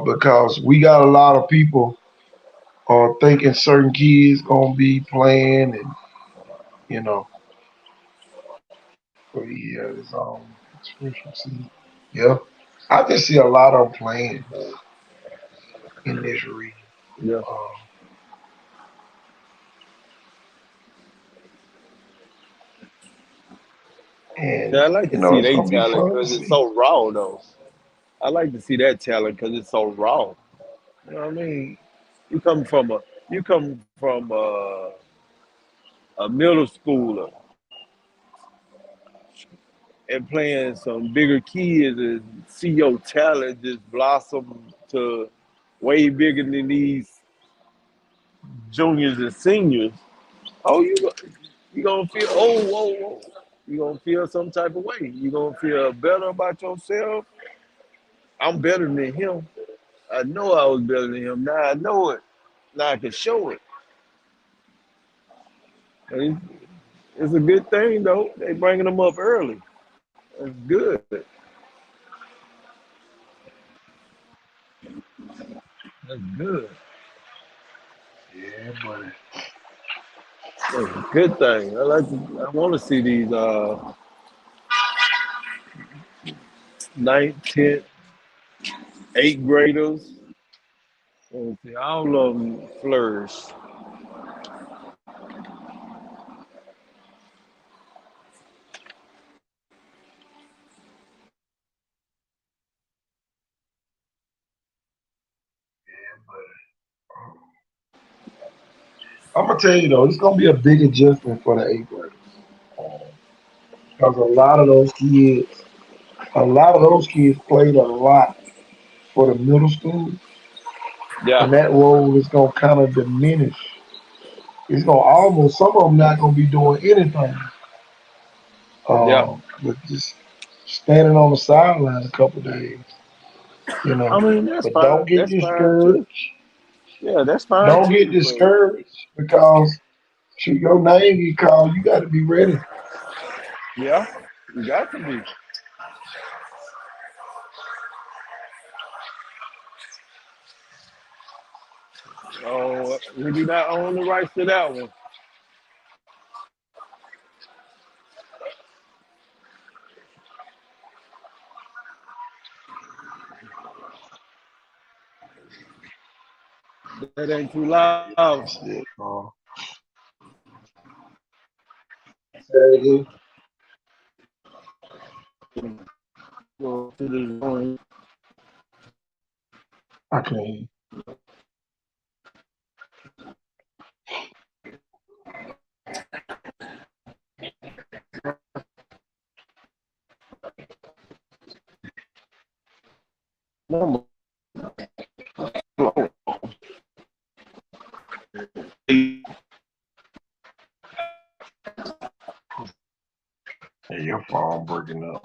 because we got a lot of people thinking certain kids going to be playing and, you know, but yeah, it's special season. Yeah. I just see a lot of them playing in this region. yeah. Um, Yeah, I and, like you to know, see it's they going to be talent fun to because it's see. so raw, though. I like to see that talent because it's so raw. You know what I mean? You come from a you come from a middle schooler and playing some bigger kids and see your talent just blossom to way bigger than these juniors and seniors. Oh, you gonna feel whoa. You gonna feel some type of way. You gonna feel better about yourself. I'm better than him. I know I was better than him. Now I know it. Now I can show it. And it's a good thing though. They bringing them up early. It's good. That's good. Yeah, buddy. That's a good thing. I want to see these ninth, 10th, 8th graders. I want to see all of them flourish. I'm gonna tell you though, it's gonna be a big adjustment for the 8th graders because a lot of those kids played a lot for the middle school, Yeah, and that role is gonna kind of diminish. It's gonna almost some of them not gonna be doing anything, yeah. but just standing on the sideline a couple days, you I know. mean, that's But don't fine. get That's fine too. discouraged. Yeah, that's fine Don't get too. But discouraged because shoot, your name get called. You got to be ready. yeah, you got to be. Oh, we do not own the rights to that one. That ain't too loud. That's it. Say it again. Go to the zone. I can't. Hey, your phone breaking up.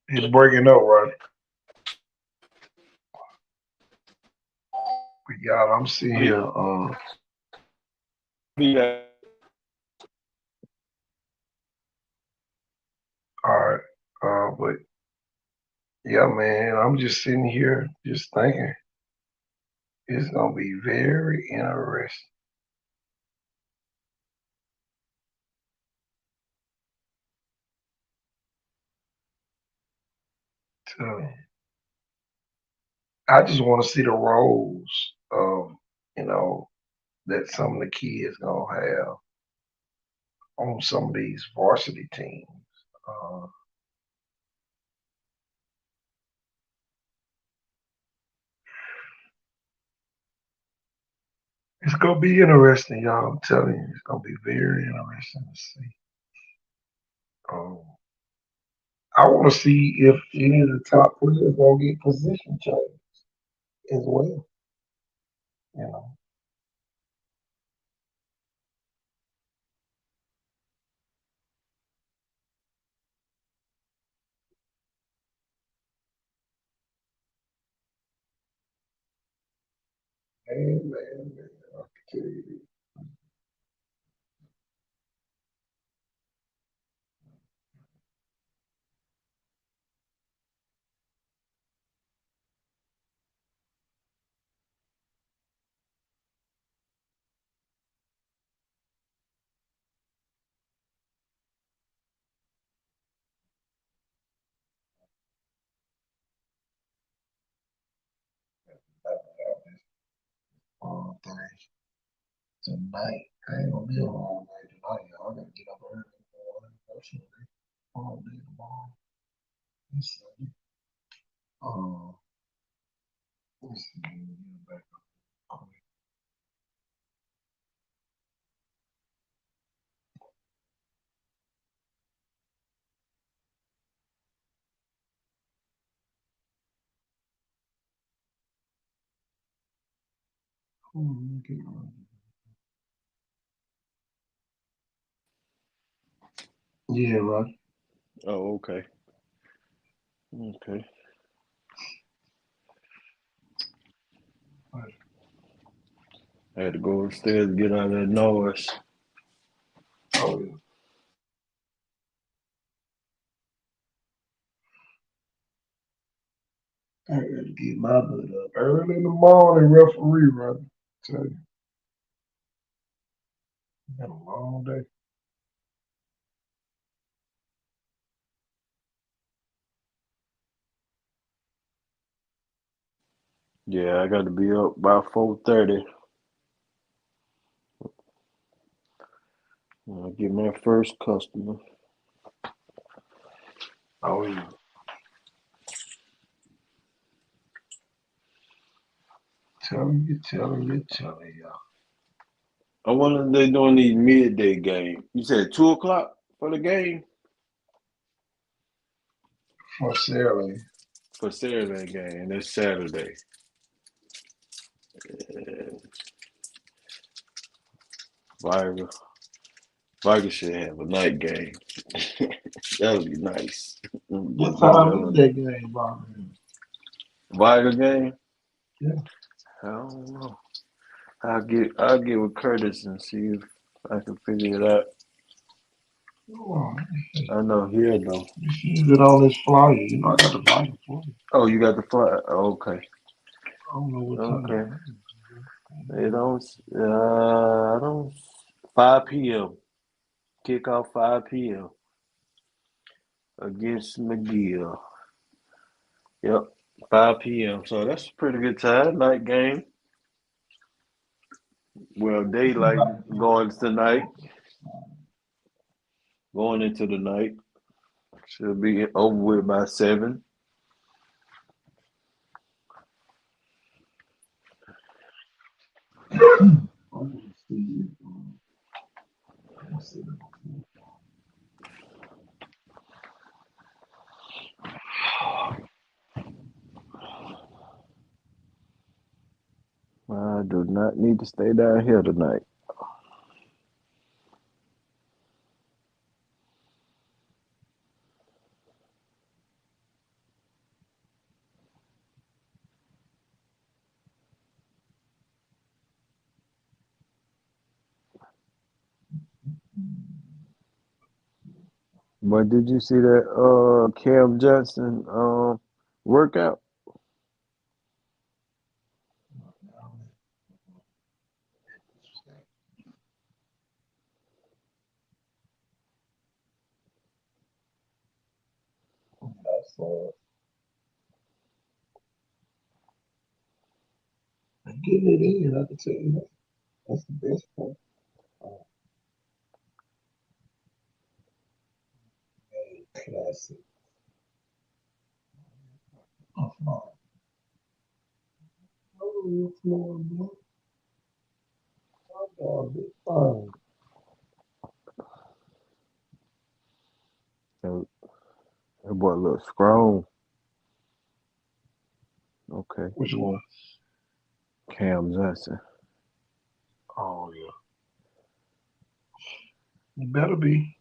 It's breaking up, right? But y'all, I'm sitting here. Yeah. All right. But yeah, man, I'm just sitting here, just thinking it's gonna be very interesting. To, I just want to see the roles, you know, that some of the kids gonna have on some of these varsity teams. Uh, it's gonna be interesting, y'all. I'm telling you, it's gonna be very interesting to see. Um, I want to see if any of the top players gonna get position change. as well. You know. Man. I can tell you. About this thing tonight. I ain't gonna be a long night tonight, y'all. I gotta get up early in the morning. Unfortunately, all day tomorrow. It's Sunday. Uh, let's see. Let me get back up. Yeah, right. Oh, okay. Okay. I had to go upstairs to get out of that noise. Oh, yeah. I gotta get my butt up early in the morning, referee, brother. Tell you, it's been a long day. Yeah, I got to be up by 4:30. I'll get my first customer. Oh, yeah. Telling you. I wonder if they doing these midday games. You said 2 o'clock for the game For Saturday. for Saturday game. That's Saturday. Viger, Viger should have a night game. That would be nice. What Get time is them that game, Bobby? Viger game. Yeah. I don't know. I'll get with Curtis and see if I can figure it out. Hold on. Let me see. I know here though. Let me see if it on this flyer. You know, I got the flyer for you. Oh, you got the fly. Okay, I don't know what time okay. it is. They don't. I don't. 5 p.m. Kickoff 5 p.m. against McGill. Yep, 5 p.m. So that's a pretty good time. Night game. Well, daylight going tonight. Going into the night. Should be over with by 7. I'm gonna see. Let me see. I do not need to stay down here tonight. But did you see that Cam Johnson workout? That's getting it in. I can tell you that. That's the best part. Oh, classic. Oh, Florida. Oh, That, that boy looks strong. Okay. which one? Cam Johnson. Oh yeah, you better be.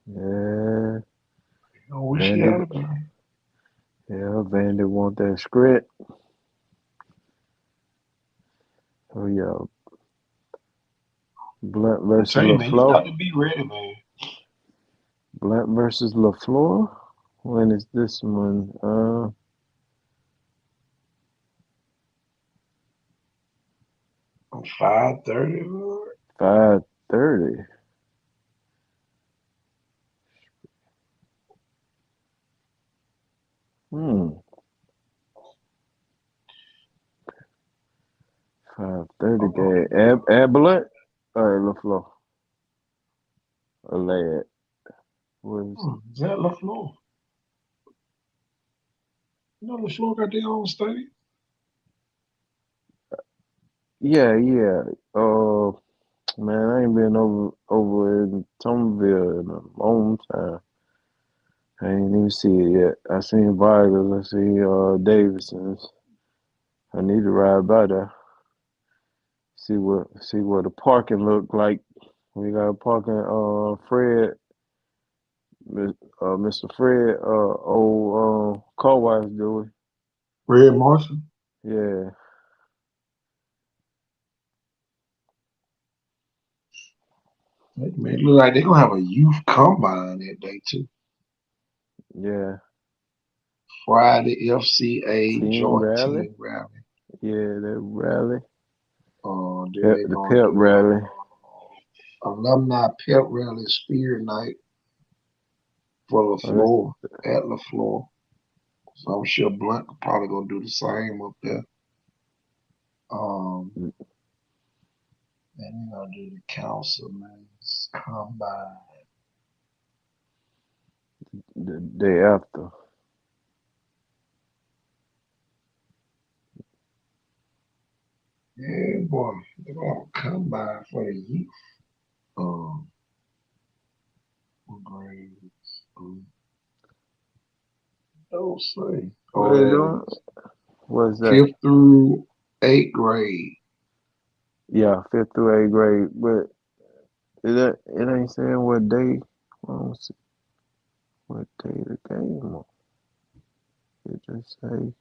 Yeah, I wish he Vandy. had been. Yeah, Vandy want that script. Oh yeah, Blunt I'm versus telling you, man, you LaFleur. got to be ready, man. Blunt versus LaFleur. When is this one? 5:30. 5:30. Hmm. 5:30 game. Ab Blunt or LaFleur? A lad. What is it? Is that LaFleur? You know LaFleur got their own stadium. Yeah, yeah. Man, I ain't been over in Thomasville in a long time. I ain't even see it yet. I seen Vargas. I seen Davidson's. I need to ride by there. See what the parking look like. We got parking. Fred, Mr. Fred, old car wash doing. Red Marshall. Yeah, Hey, man, it look like they're gonna have a youth combine that day too. yeah. Friday FCA Team joint rally. team rally. Yeah, that rally. Then Pep, they're the gonna pep do rally. alumni pep rally spirit night for Oh, that's LaFleur at LaFleur. So I'm sure Blunt probably gonna do the same up there. Um, and they're gonna do the councilman's combine. the day after. Yeah, boy, they're gonna combine for the youth. Um, what grades? Don't say. What Oh, they yeah, doing? What's that? fifth through eighth grade. Yeah, fifth through eighth grade. But it ain't saying what day. I don't see what day the game on. It just say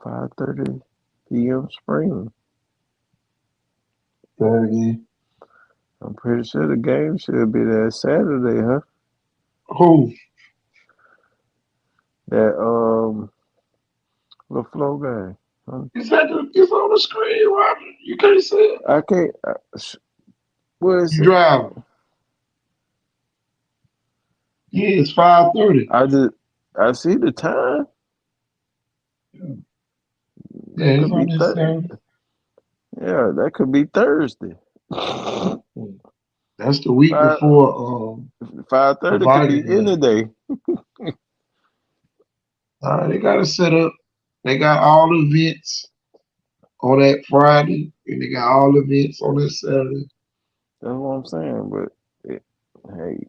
5:30 p.m. spring. That again. I'm pretty sure the game should be that Saturday, huh? Who? That the flow game. Huh? It's on the screen, Roger. You can't see it. I can't. What is You it? driving. Yeah, it's 5:30. I see the time. Yeah, That it's could be on this thir- Saturday. Yeah, that could be Thursday. That's the week Five before five the thirty could be Viking any game. day. They got it set up. They got all the events on that Friday, and they got all the events on that Saturday. That's what I'm saying. But hey,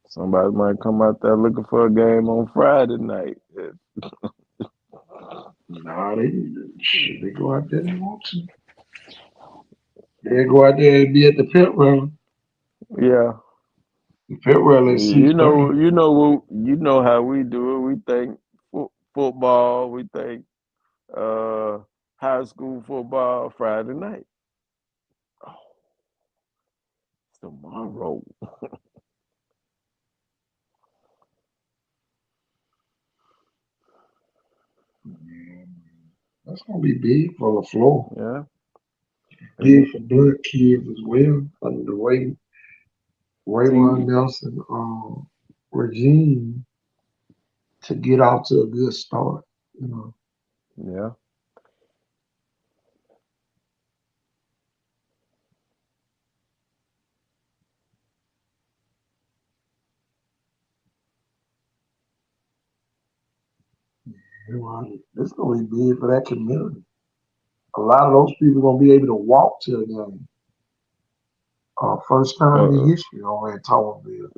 somebody might come out there looking for a game on Friday night. Nah, they go out there they want to. They go out there and be at the pit rally. Yeah, The pit rally at you 6:30. know, you know how we do it. We think football. We think uh, high school football Friday night. Oh, tomorrow. Yeah, that's gonna be big for the floor. Yeah, Big for Blood kids as well. Under the Raymond see, Nelson regime to get off to a good start. You know, yeah. It's gonna be big for that community. A lot of those people gonna be able to walk to the game. First time in Uh, history over at Towerville.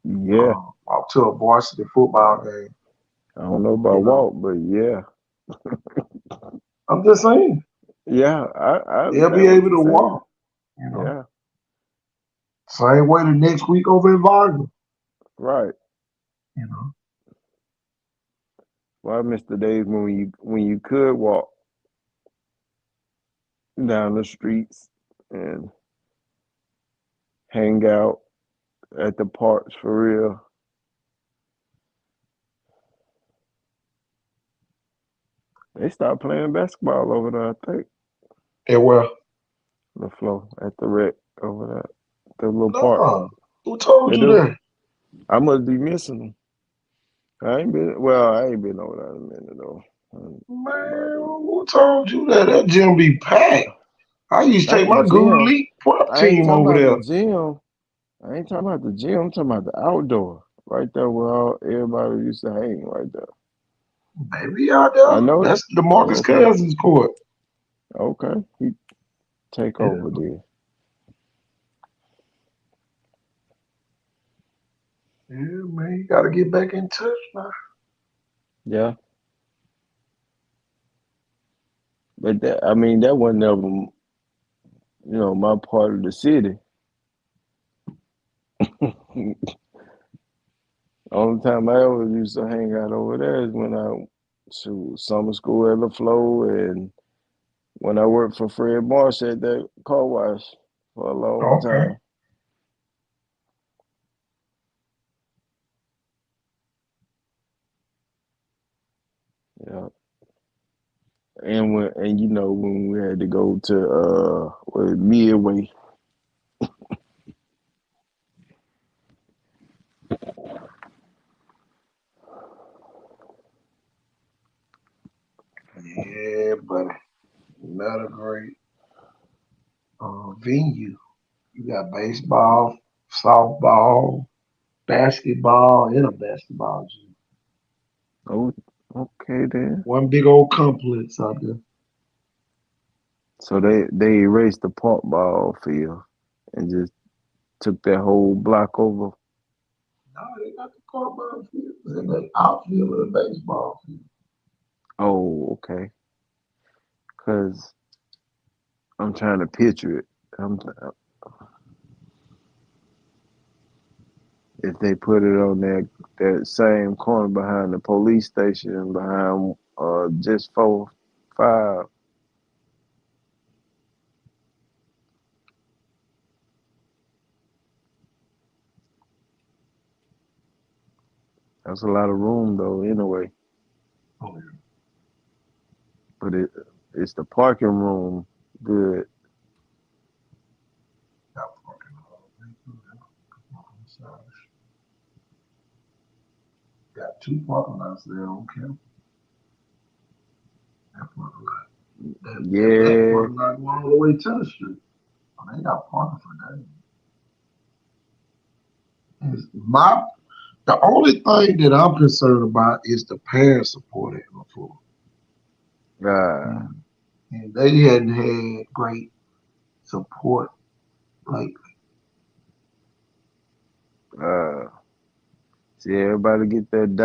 Yeah, Walk to a varsity football game. I don't know about You know, walk, but yeah, I'm just saying yeah, I they'll understand be what able you're to saying. walk. You know, Yeah, same way the next week over in Vargas. right. You know, Well, I miss the days when you could walk down the streets and hang out at the parks for real. They stopped playing basketball over there, I think. and well, The flow at the rec over there, the little park. no, who told They you do. that? I must be missing them. I ain't been over there in a minute though. About Man, who told you that? That gym be packed. I used to not take the my Google gym. League prep I ain't team talking over about the there. gym. I ain't talking about the gym. I'm talking about the outdoor. Right there where everybody used to hang right there. Maybe out I there. know it. That's the Oh, Marcus okay. Cousins court. Okay. He take Yeah, over there. yeah, man, you gotta get back in touch now. Yeah. But I mean, that wasn't never, my part of the city. Only time I ever used to hang out over there is when I to summer school at LaFlo and when I worked for Fred Marsh at that car wash for a long Okay. time. Yeah. And when we had to go to Midway. Yeah, buddy. Not a great venue. You got baseball, softball, basketball, and a basketball gym. Oh, okay then. One big old complex out there. So they erased the park ball field and just took that whole block over. No, they got the football field and the outfield of the baseball field. Oh, okay. Cause I'm trying to picture it. I'm, if they put it on that same corner behind the police station, behind just 4-5. That's a lot of room though, anyway. Oh, yeah. But it's the parking room good. Got parking all the way through there. On the side. Got two parking lots there on campus. That parking lot. That back Yeah. parking lot going all the way to the street. Oh, they got parking for that. Is the only thing that I'm concerned about is the parent support at before. Uh, And they hadn't had great support lately. uh, see everybody get that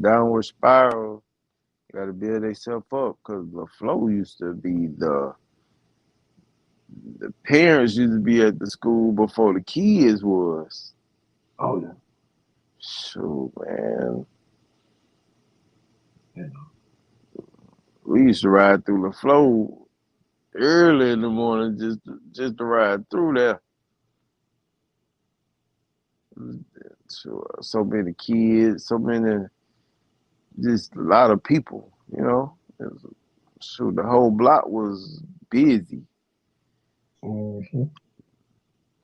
downward spiral. Got to build themselves up because the flow used to be the parents used to be at the school before the kids was. Oh yeah. So man, Yeah. we used to ride through the flow early in the morning just to ride through there. So many kids, so many, just a lot of people. The whole block was busy. Mm-hmm.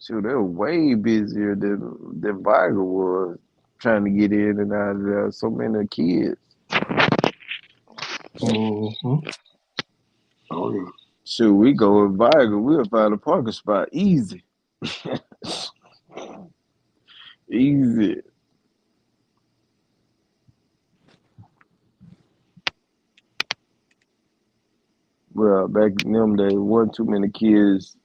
Shoot, they were way busier than Viger was trying to get in and out of there. So many kids. Mm-hmm. Oh yeah. Shoot, we go with Viger, we'll find a parking spot easy. Easy. Well, back in them days, wasn't too many kids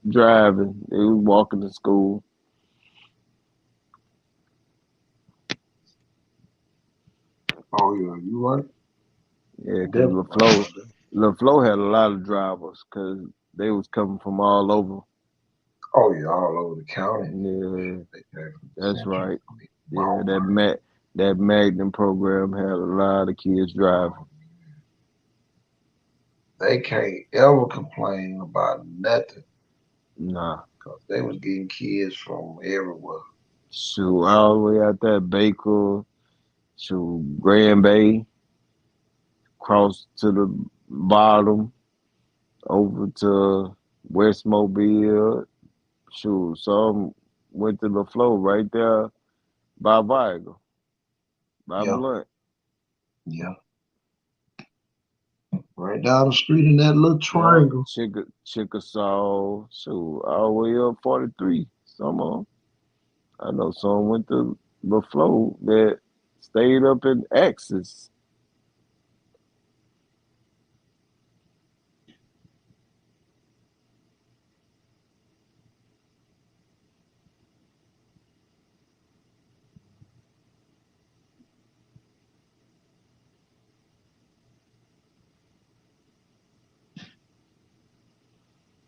driving. They was walking to school. Oh yeah, you right. Yeah, because Definitely right about that. LaFleur had a lot of drivers because they was coming from all over. Oh yeah, all over the county. Yeah, They came from that's Central. right. I mean, Yeah, Walmart. that Magnum program had a lot of kids driving. Oh, they can't ever complain about nothing Nah, because they was getting kids from everywhere. shoot, all the way out there, Baker, shoot, Grand Bay, cross to the bottom, over to West Mobile. Shoot, some went to the flow right there by Viagra, by Yeah, Blunt. yeah. Right down the street in that little Yeah, triangle. Chickasaw, shoot, all the way up 43. Some of 'em. I know some went to the flow that stayed up in Axis.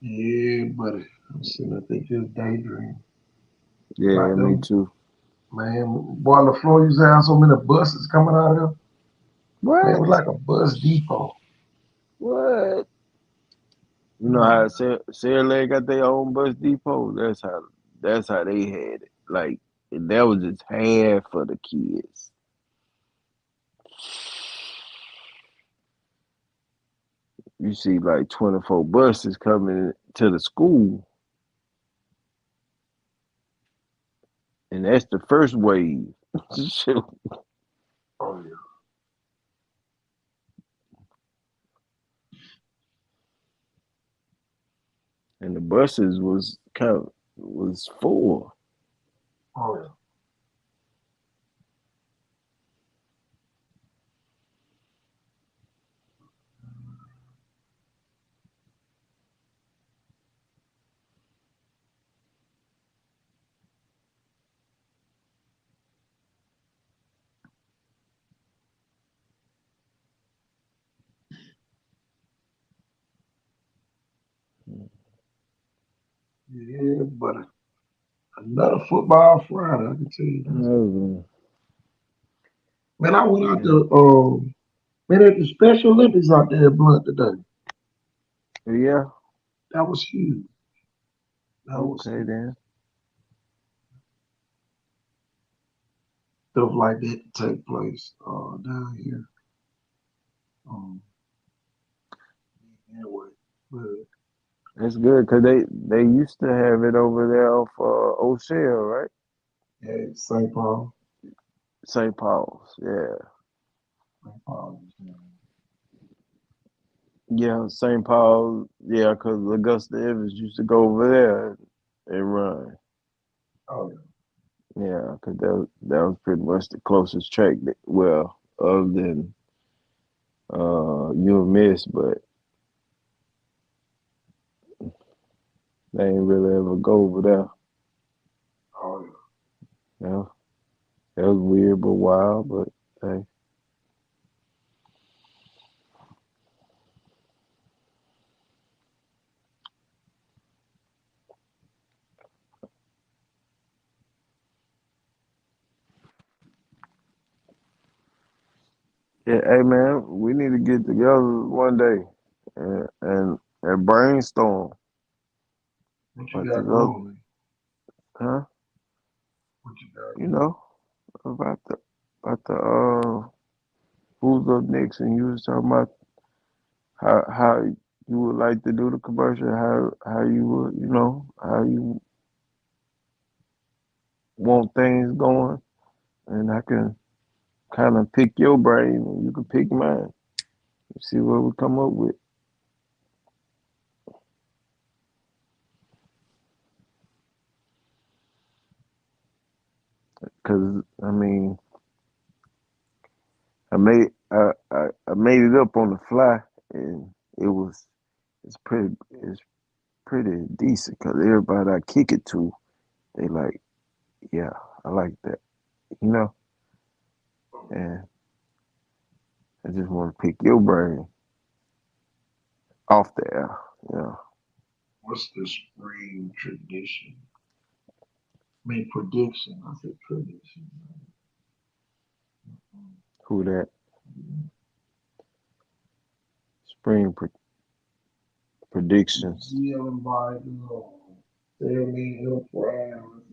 Yeah, buddy. I'm sitting up there just daydreaming Yeah, about me them. too. Man, boy, LaFleur used to have so many buses coming out of there. Man, it was What? like a bus depot. What? You know Man, how Sarah Lake got their own bus depot? That's how they had it. Like that was just half for the kids. You see like 24 buses coming to the school, and that's the first wave. Shoot. oh yeah. And the buses was full. Oh yeah. Yeah, buddy. Another football Friday, I can tell you that. Oh, Man, I went out yeah. to man at the Special Olympics out there at Blunt today. Yeah. That was huge. That was Okay huge. then. Stuff like that to take place down here. Um, anyway, but That's good because they used to have it over there off O'Shea, right? yeah, St. Paul. St. Paul's. Yeah. St. Paul. Yeah, St. Paul. Yeah, because Augusta Evans used to go over there and run. Oh yeah. Yeah, because that was pretty much the closest track that, well, other than UMS, but they ain't really ever go over there. Oh yeah. Yeah, that was weird but wild, but hey. Yeah, hey man, we need to get together one day and brainstorm. What you But got the other, going, man? huh? What you got You going? know about the who's up next, and you was talking about how you would like to do the commercial, how you would, how you want things going, and I can kind of pick your brain, and you can pick mine. See what we come up with. Cause I mean, I made it up on the fly, and it was it's pretty decent. Cause everybody I kick it to, they like, yeah, I like that, you know. And I just want to pick your brain off the air. Yeah. What's the spring tradition? I mean, prediction. I said prediction. Who that? Spring predictions. Yelling by tell me no problem.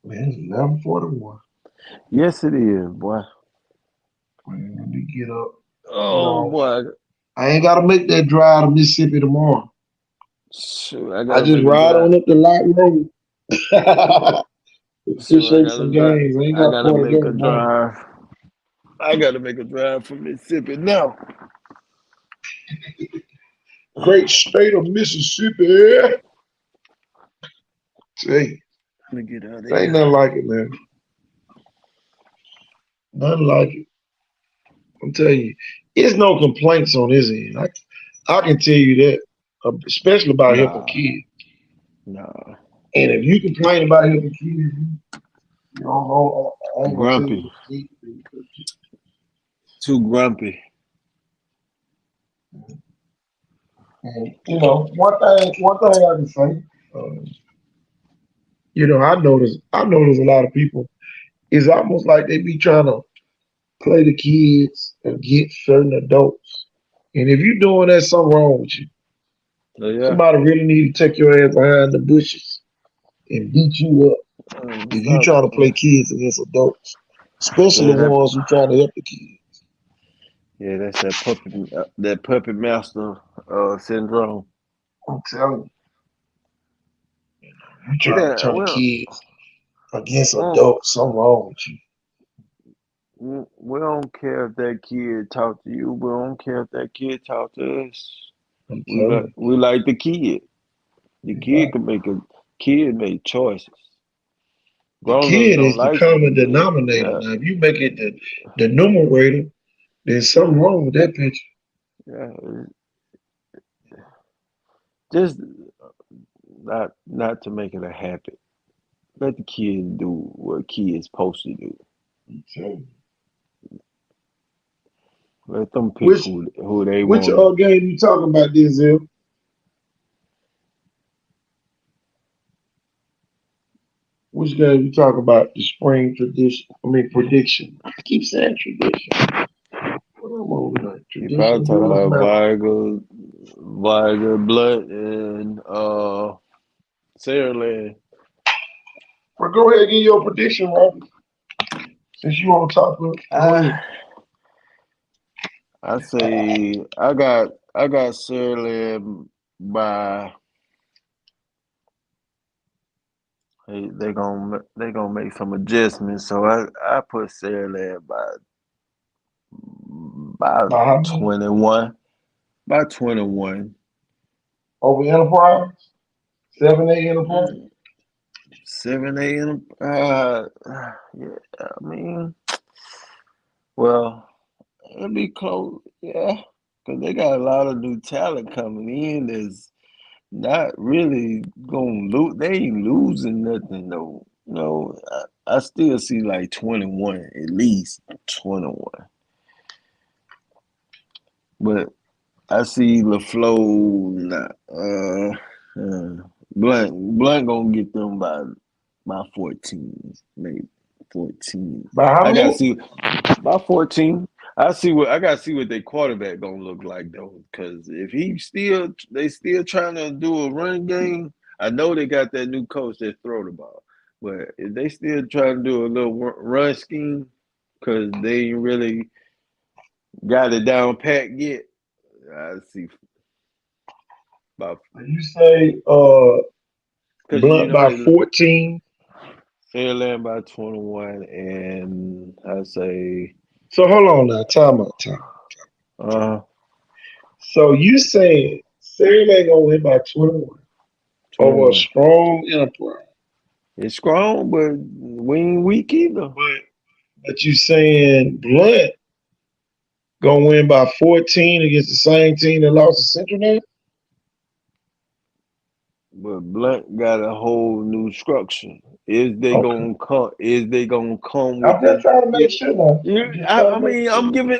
Man, it's 11:41. Yes, it is, boy. Man, let me get up. Oh boy. I ain't gotta make that drive to Mississippi tomorrow. Shoot, I I gotta just make a ride drive. on up the lot road. Shoot, Appreciate some games. I ain't I got gotta far to make go a tomorrow. drive. I gotta make a drive from Mississippi now. Great state of Mississippi. Say, Let me get out of ain't here. nothing like it, man. Nothing like it. I'm telling you, there's no complaints on this end. I can tell you that, especially about helping Nah, kids. nah. And if you complain about helping kids, you don't know. I ain't gonna tell you Grumpy. what you need to do. Too grumpy. And one thing I can say, I notice a lot of people. It's almost like they be trying to play the kids and get certain adults. And if you're doing that, something wrong with you. Oh yeah. Somebody really need to take your ass behind the bushes and beat you up if you trying to play kids against adults, especially Yeah, the ones who trying to help the kids. yeah, that's that puppet master syndrome. I'm telling you, you trying to Yeah, turn well, kids against well, adults, something wrong with you. we don't care if that kid talk to you. We don't care if that kid talk to us. I'm telling We like the kid. The you. kid can make make choices. The Grown ups kid don't is the like common it. denominator. Yeah, Now, if you make it the numerator, there's something wrong with that picture. yeah. Just not to make it a habit. Let the kids do what kids supposed to do. I'm telling Let them you. pick who they Which want to. game you talking about, Denzel? Which game you talking about? The spring tradition. I mean prediction. I keep saying tradition. What am I over there? You probably Tradition talking does about matter. Viagra, Blood, and Saraland. Well, go ahead and give your prediction, Robert. Since you on top of it, go ahead. I say I got Saraland by they gonna make some adjustments. So I put Saraland by By how many? 21. By 21. Over Enterprise? 7-8 Enterprise? 7 a.m. Yeah, I mean, well, it'll be close, yeah, because they got a lot of new talent coming in. That's not really gonna lose. They ain't losing nothing though. No, I still see like 21, at least 21. But I see LaFleur not. Blunt gonna get them by 14, maybe 14. By how I gotta many? see by 14. I gotta see what their quarterback gonna look like though, because if they still trying to do a run game. I know they got that new coach that throw the ball, but if they still trying to do a little run scheme, because they ain't really got it down pat yet. I see about You say because Blunt by 14. Fairland by 21, and I say So hold on now, time out. uh So you saying Sarah ain't gonna win by 21. over a strong enterprise. It's strong, but we ain't weak either. But you saying Blunt gonna win by 14 against the same team that lost to Central now? But Blunt got a whole new structure. Is they Okay. gonna come? Is they gonna come with I'm just the? trying to make sure now. I mean, I'm giving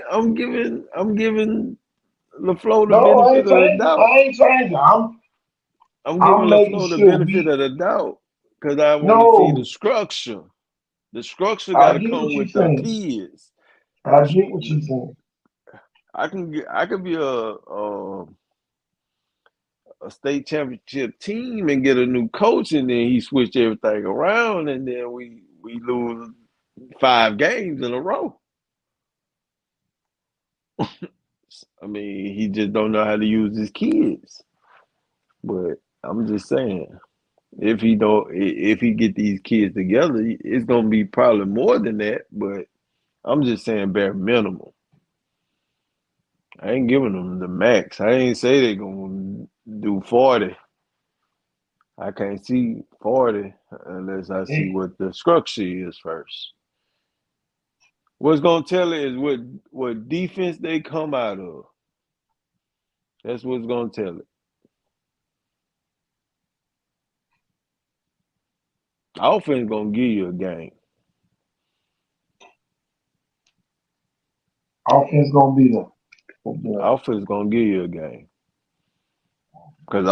LaFleur the No, I benefit ain't of the changing. doubt. I ain't changing. I'm giving I'm making LaFleur the sure benefit we of the doubt because I want to see the no. structure. The structure got I to get what come you're with the saying. kids. I get what you're saying. I could be a state championship team and get a new coach, and then he switched everything around, and then we lose 5 games in a row. I mean, he just don't know how to use his kids. But I'm just saying, if he get these kids together, it's gonna be probably more than that. But I'm just saying bare minimum. I ain't giving them the max. I ain't say they gonna do 40. I can't see 40 unless I see Hey, what the structure is first. What's gonna tell it is what defense they come out of. That's what's gonna tell it. Offense gonna give you a game. offense gonna be the Offense gonna give you a game. Cause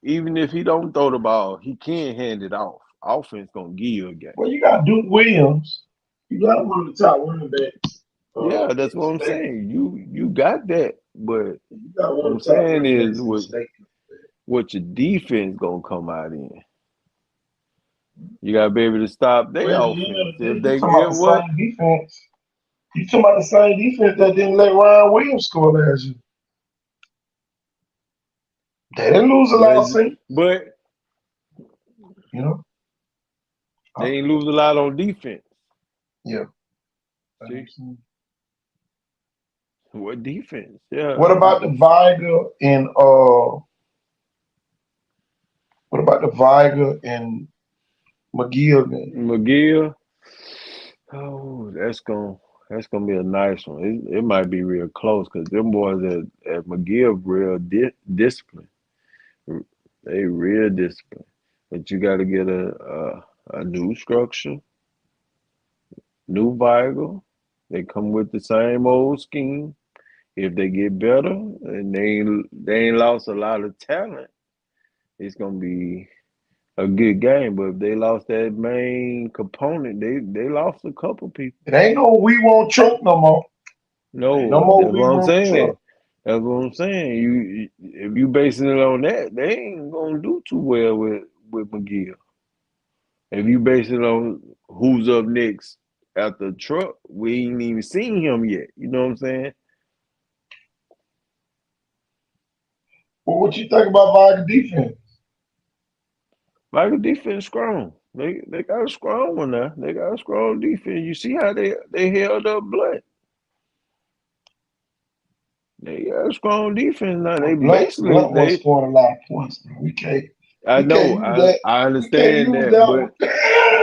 even if he don't throw the ball, he can hand it off. Offense gonna give you a game. well, you got Duke Williams. You got one of the top running backs Yeah, in that's the what I'm state. saying. You got that, but You got what one I'm of the top saying running is backs in the state. what your defense gonna come out in. You gotta be able to stop Well, their at the end of offense. the day, If you they talking about get the what? same defense. You talking about the same defense that didn't let Ryan Williams score last year. They didn't lose a lot, see? But You know? they ain't lose a lot on defense. Yeah. See? What defense? Yeah. What about the Viger and what about the Viger and McGill game? McGill? Oh, that's gonna be a nice one. It might be real close because them boys at McGill real disciplined. They real disciplined. But you got to get a new structure, new Vigal. They come with the same old scheme. If they get better and they ain't lost a lot of talent, it's gonna be a good game. But if they lost that main component, they lost a couple people. It ain't no we won't choke no more. Ain't no No, more that's what we I'm won't saying. choke. That's what I'm saying. If you basing it on that, they ain't gonna do too well with McGill. If you base it on who's up next after Truck, we ain't even seen him yet. You know what I'm saying? Well, what you think about Viger defense? Like the defense strong. They got a strong one now. They got a strong defense. You see how they held up Blood. They got a strong defense now. They Well, basically Blunt was they scoring a lot of points, man. I We can't know, use that. I We can't understand use that, that but one.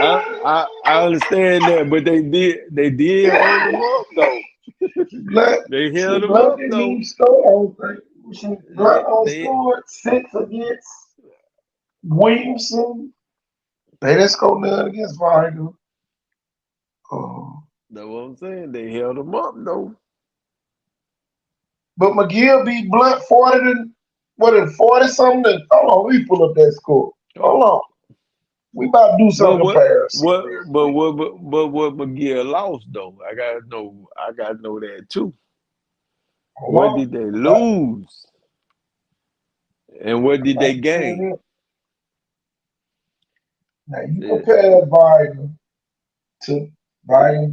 I understand that, but they did hold them up though. Blunt, They held shit, them Blunt up didn't though. even score. I don't think. Shit, Blunt only They scored 6 against Williamson. They didn't score none against Viger. that's what I'm saying. They held them up though. But McGill beat Blunt 40 to what is 40 something? Hold on, we pull up that score. Hold on. We about to do But some comparison real quick. what McGill lost though? I gotta know that too. Hold What on. did they I got, lose? And what did I got they to pull gain? it up. Now you See, compare that Viger to Viger,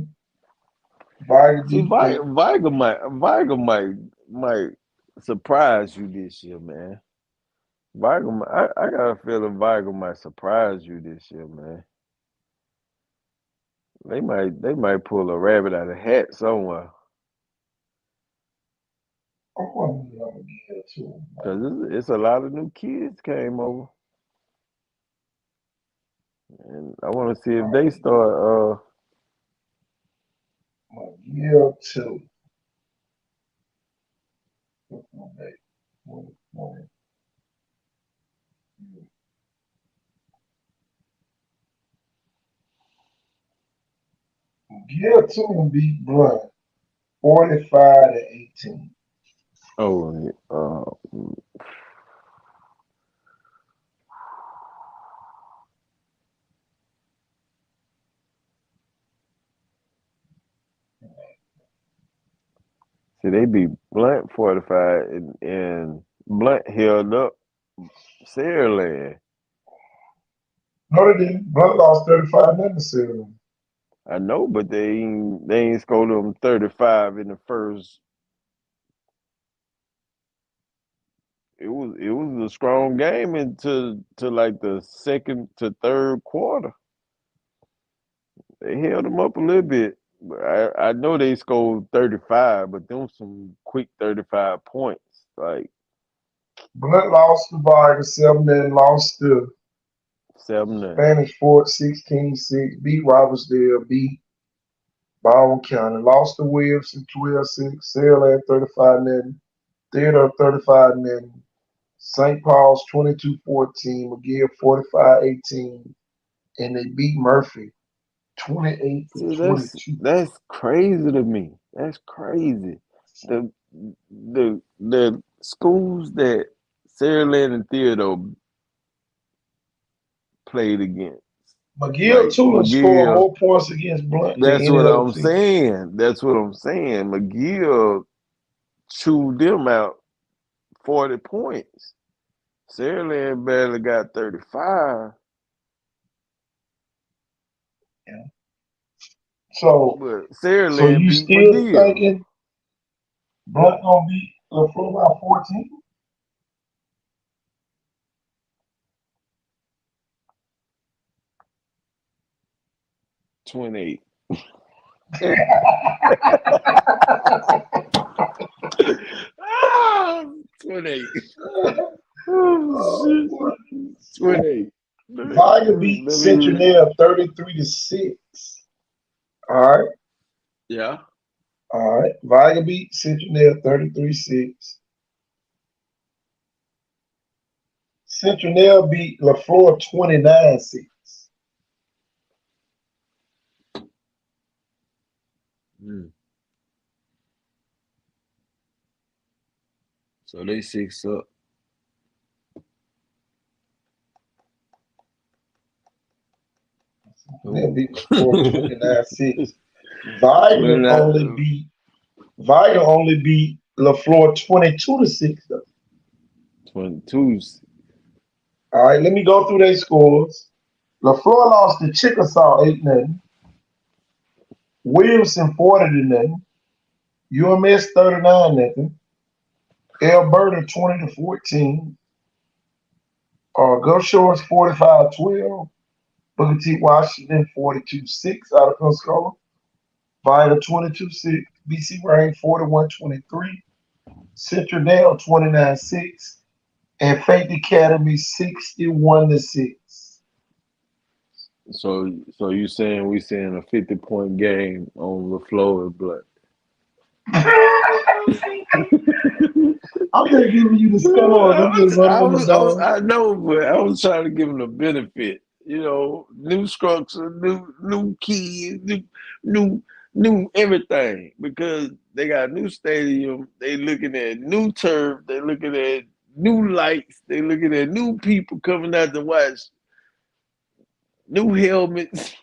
Viger defense. Viger might surprise you this year, man. I got a feeling Viger might surprise you this year, man. They might pull a rabbit out of a hat somewhere. I want to McGill too. Cause it's a lot of new kids came over. And I want to see if they start. McGill 2. Okay. McGill 2 beat Blunt 45-18. See, they beat Blunt 45, and Blunt held up Saraland. No, they didn't. Blunt lost 35-0 to Saraland. I know, but they ain't scored them 35 in the first. It was a strong game into like the second to third quarter. They held them up a little bit. I know they scored 35, but them some quick 35 points. Like Blunt lost to Vargas 7-0, lost to 7-0. Spanish Fort 16-6, beat Robertsdale, beat Baldwin County, lost to Wilson 12-6, Saraland 35-0, Theodore 35-0, St. Paul's 22-14, McGill 45-18, and they beat Murphy 28-22. That's crazy to me. That's crazy. The schools that Saraland and Theodore played against. McGill too scored more points against Blunt than That's any what other I'm team. saying. That's what I'm saying. McGill chewed them out 40 points. Saraland barely got 35. Yeah. So But Saraland you beat still McGill. thinking Blunt gonna beat LaFleur by 14? $28. Ah, 28. Oh, shit. 28. Viger beat Centennial 33-6. All right. Yeah. All right. Viger beat Centennial 33-6. Centennial beat LaFleur 29-6. So they 6 up. They beat LaFleur 29-6. Viger only beat LaFleur 22-6 though. 22s. All right, let me go through their scores. LaFleur lost to Chickasaw 8-0. Williamson 40-0. UMS 39-0. Alberta 20-14. Gulf Shores 45-12. Booker T. Washington 42-6 out of Pensacola. Vida 22-6. BC Rain 41-23. Central Dale 29-6. And Faith Academy 61-6. So you saying we seeing a 50-point game on LaFleur and Blunt? I'm just giving you the score. I know, but I was trying to give him the benefit. You know, new structure, new keys, new everything, because they got a new stadium. They looking at new turf. They looking at new lights. They looking at new people coming out to watch. New helmets.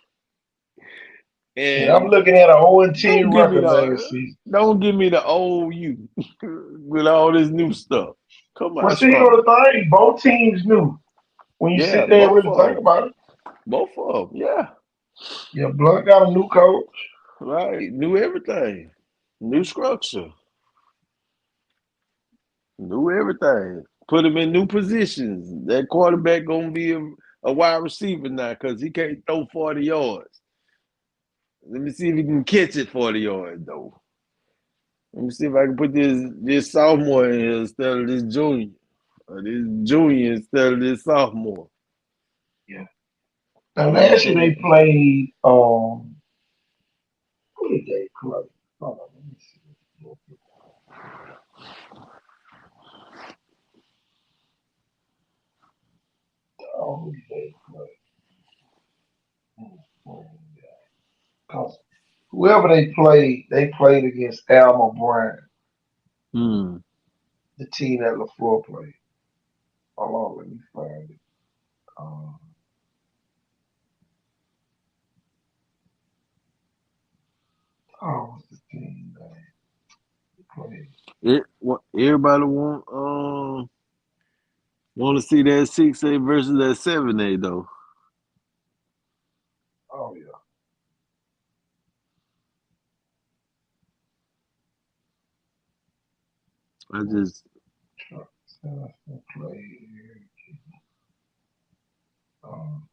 And I'm looking at an 0-10 record last season. Don't give me the old you with all this new stuff. Come on. Well, see, you know the thing, both teams new. When you sit there and really think about it. Both of them, yeah. Yeah, Blunt got a new coach. Right, new everything. New structure. New everything. Put him in new positions. That quarterback going to be a wide receiver now because he can't throw 40 yards. Let me see if he can catch it 40 yards, though. Let me see if I can put this sophomore in here instead of this junior. Or this junior instead of this sophomore. Yeah. Now Let me last year see. they played who did they play? Hold on, let me see. Oh, who did they play? Because whoever they played against Alma Bryant, Hmm. the team that LaFleur played. Hold on, let me find it. Um, what's the team that they played? Everybody want to see that 6A versus that 7A though. Oh yeah, I just Chuck Johnson played here. Um,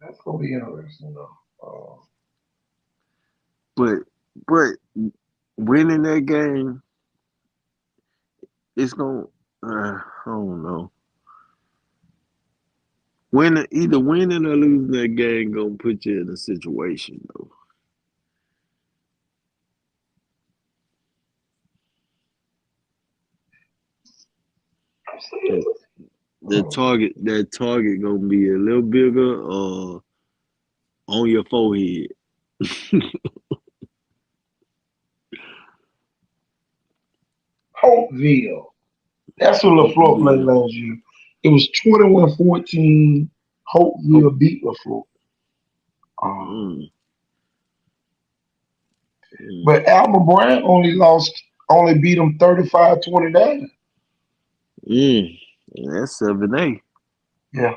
that's gonna be interesting though. but but winning that game, it's gonna. I don't know. Either winning or losing that game gonna put you in a situation though. That that target gonna be a little bigger on your forehead. Hopeville. That's what LaFleur played Yeah. last year. It was 21-14. Hope. Hopeville beat LaFleur. Um, Mm, mm, but Alma Bryant only beat them 35-29. mm. That's 7A. Yeah.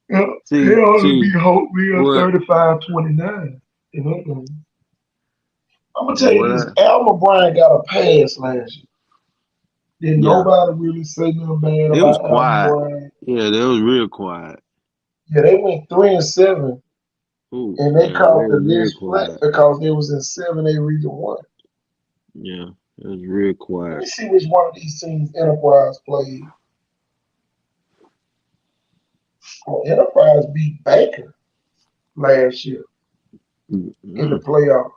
Yeah, he See, only see beat Hopeville what 35-29 in that game. I'm gonna tell you what this: I Alma Bryant got a pass last year. Did yeah. nobody really say nothing bad It was about Alma quiet. Bryant? Yeah, that was real quiet. Yeah, they went 3-7, Ooh, and they yeah, called it the was real list flat quiet. because they was in 7A Region One. Yeah, it was real Let me quiet. see which one of these teams Enterprise played. Oh, Enterprise beat Baker last year in the Mm, playoffs.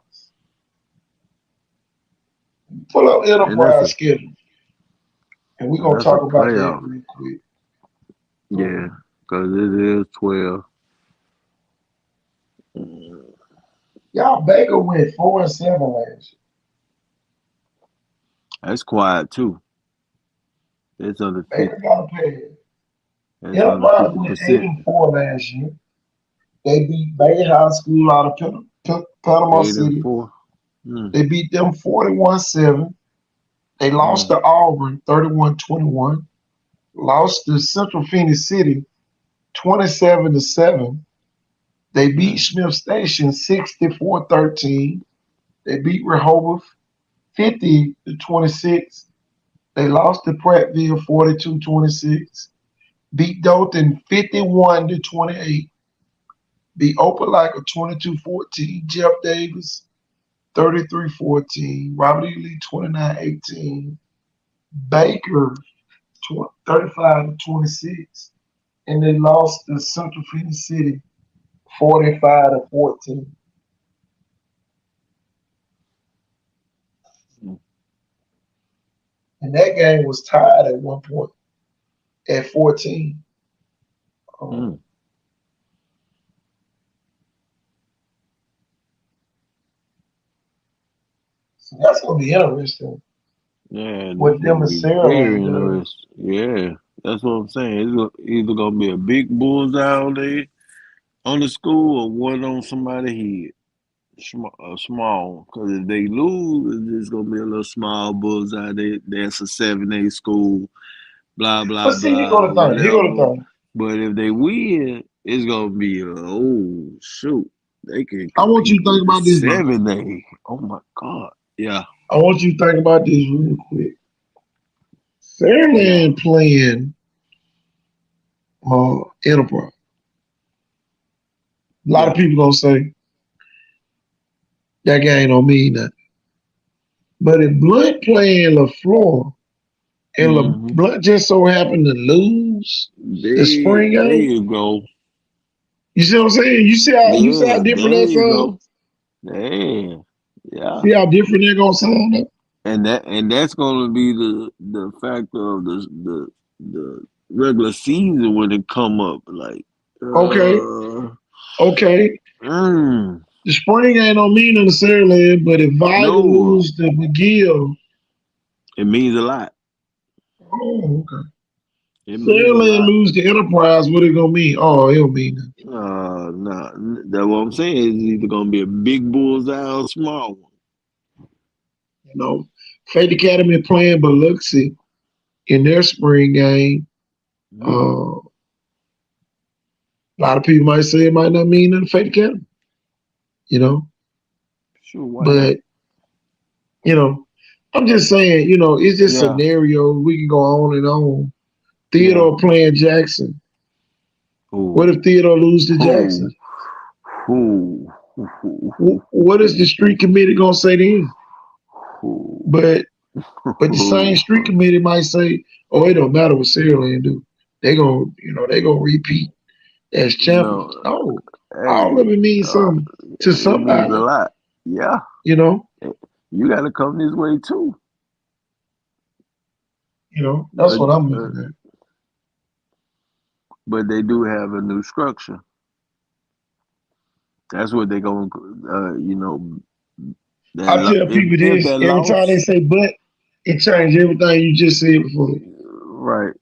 Pull up and that's Enterprise a schedule, and we're gonna that's a talk about that playoff. real quick. Yeah, Um, because it is 12. Mm, y'all Baker went 4-7 last that's quiet too. It's under year. 50. Baker got a pass. It's under Enterprise went 50%. 8-4 last year. They beat Bay High School out of Panama Eight and City. four. Mm, They beat them 41-7. They lost mm, to Auburn 31-21. Lost to Central Phoenix City 27-7. They beat mm, Smith Station 64-13. They beat Rehoboth 50-26. They lost to Prattville 42-26. Beat Dothan 51-28. Beat Opelika 22-14. Jeff Davis 33-14. Robert E. Lee 29-18. Baker 35-26. And they lost to Central Phoenix City 45-14. mm, And that game was tied at one point at 14. Um, mm. so that's gonna be interesting Yeah, this what is them gonna and be very Saraland does. interesting. Yeah, that's what I'm saying. Either gonna be a big bullseye on the school or one on somebody head. Small, because if they lose, it's just gonna be a little small bullseye. That's a 7A school, blah But blah see, here blah, go the thing. Here go the whatever. thing. But if they win, it's gonna be oh shoot, they can I want you to compete think with the about this now. 7A. Oh my God, yeah, I want you to think about this real quick. yeah, Saraland playing Enterprise. A lot of yeah. people gonna say that game don't mean nothing. But if Blunt playing LaFleur and Mm-hmm. Blunt just so happened to lose lose the spring There game. you go. You see what I'm saying? You see how Yeah, different there that you sounds? go. Damn. Yeah. See how different they're gonna sound? And that's gonna be the factor of the regular season when it come up. Like Okay, uh okay. mm, The spring ain't don't mean necessarily, but if Vita no, lose to McGill, it means a lot. oh, okay. It means a Fairland lot. lose to Enterprise, what it gonna mean? Oh, it don't mean nothing. Nah, that's what I'm saying. It's either gonna be a big bullseye or a small one. You know, Fate Academy playing Biloxi in their spring game. Mm, A lot of people might say it might not mean nothing to Fate Academy, you know, sure, why not? but you know, I'm just saying, it's just Yeah, scenario. We can go on and on. yeah. Theodore playing Jackson. What Who, if Theodore lose to who, Jackson? who, What is the street committee gonna say then? who, But the same who? street committee might say, "Oh, it don't matter what Saraland do. They gonna repeat as champions." No, No, all hey, of it means uh, something to it means a somebody. lot. Yeah, You know, you got to come this way too. that's Uh, what I'm uh, looking at. but they do have a new structure. That's what they're going to, I tell people if this that every time they loss, say "but," it changes everything you just said before. right,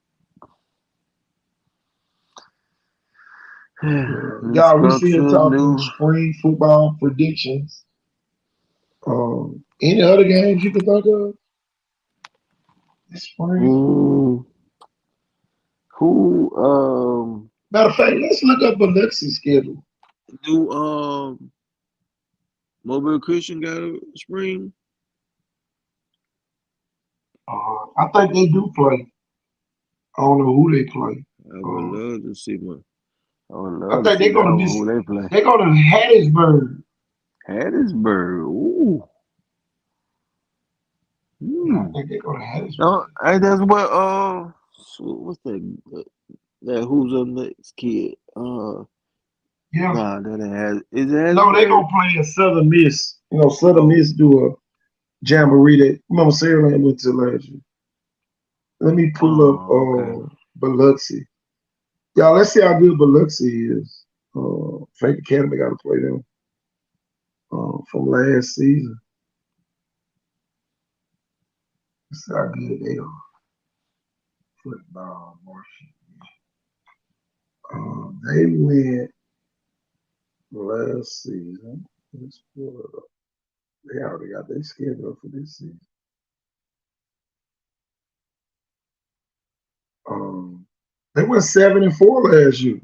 new Y'all, we still structure, talking new, spring football predictions. Any other games you can think of this spring? mm, who, Matter of fact, let's look up Alexi's schedule. do, Mobile Christian got a spring? I think they do play. I don't know who they play. I would Uh, love to see my, I would I love to think see they're that gonna one, be. who they play. They're gonna Hattiesburg. Hattiesburg, ooh. Yeah, I Hmm. think they're gonna Hattiesburg. No, and that's what what's that who's up next kid? Yeah. Nah, that ain't has is it No, they Hattiesburg? gonna play at Southern Miss. Southern Oh, Miss do a jamboree. That remember Sarah Land went to last year. Let me pull up okay. Biloxi. Y'all, let's see how good Biloxi is. Fake Academy got to play them from last season. Let's see how good they are. Football, Marshall. They went last season. Let's pull it up. They already got their schedule for this season. They went 7-4 last year.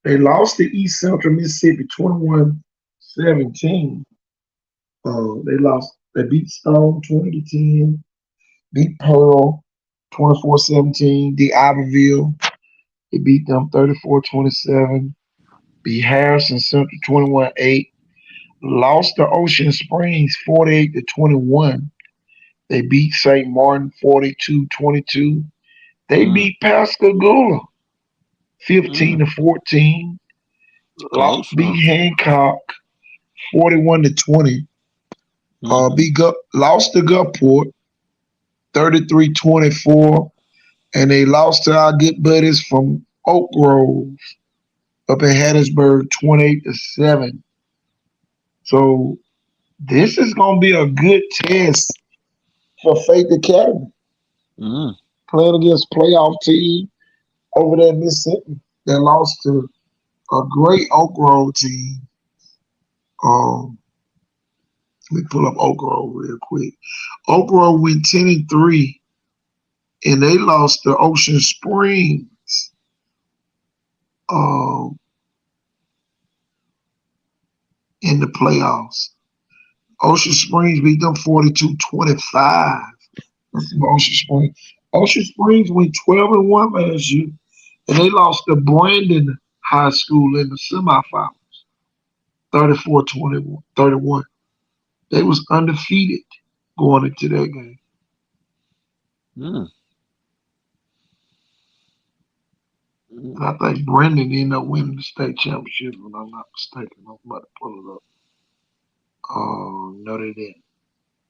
They lost to East Central Mississippi 21-17. They beat Stone 20-10, beat Pearl 24-17, beat Iberville. They beat them 34-27, beat Harrison Central 21-8, lost to Ocean Springs 48-21. They beat St. Martin 42-22. They Mm, beat Pascagoula mm, 15-14. close one. Beat Hancock 41-20. Mm-hmm. Lost to Gulfport 33-24. And they lost to our good buddies from Oak Grove up in Hattiesburg 28-7. So this is gonna be a good test for Faith Academy Mm, playing against playoff team over there in Mississippi that lost to a great Oak Grove team. Um, Let me pull up Oak Grove real quick. Oak Grove went 10-3, and they lost to Ocean Springs um, in the playoffs. Ocean Springs beat them 42-25. Let's see what Ocean Springs. Ocean Springs went 12-1 last year, and they lost to Brandon High School in the semifinals, 34-31. They was undefeated going into that game. mm. And I think Brandon ended up winning the state championship, if I'm not mistaken. I'm about to pull it up. No, they didn't.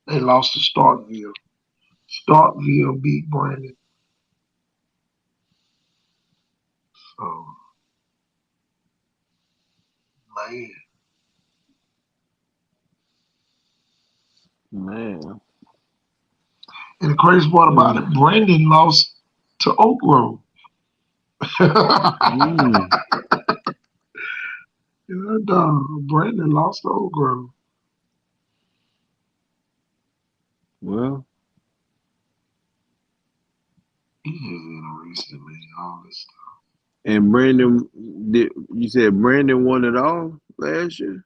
They lost to Starkville. Starkville beat Brandon. So, man. Man. And the crazy part about it, Brandon lost to Oak Grove. Mm. Brandon lost to Oak Grove. Well, He is interested in all this stuff. and Brandon, you said Brandon won it all last year?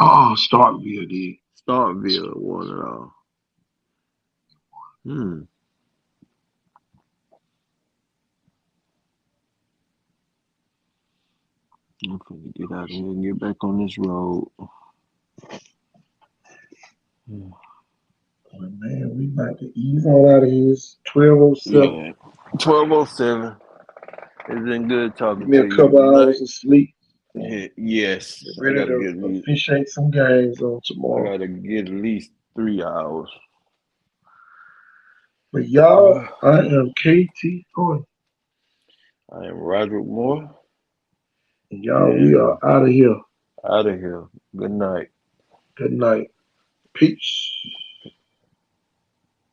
Starkville did. Starkville won it all. I'm finna get out of here and get back on this road. Man, we about to ease on out of here. It's 12:07. Yeah. 12:07. It's been good talking Give me to a you couple hours tonight. of sleep. Yes. Get I ready gotta to get officiate some games on tomorrow. at least 3 hours. But y'all, I am KT Horn. I am Roderick Moore. And y'all, we are out of here. Out of here. Good night. Good night. Peace.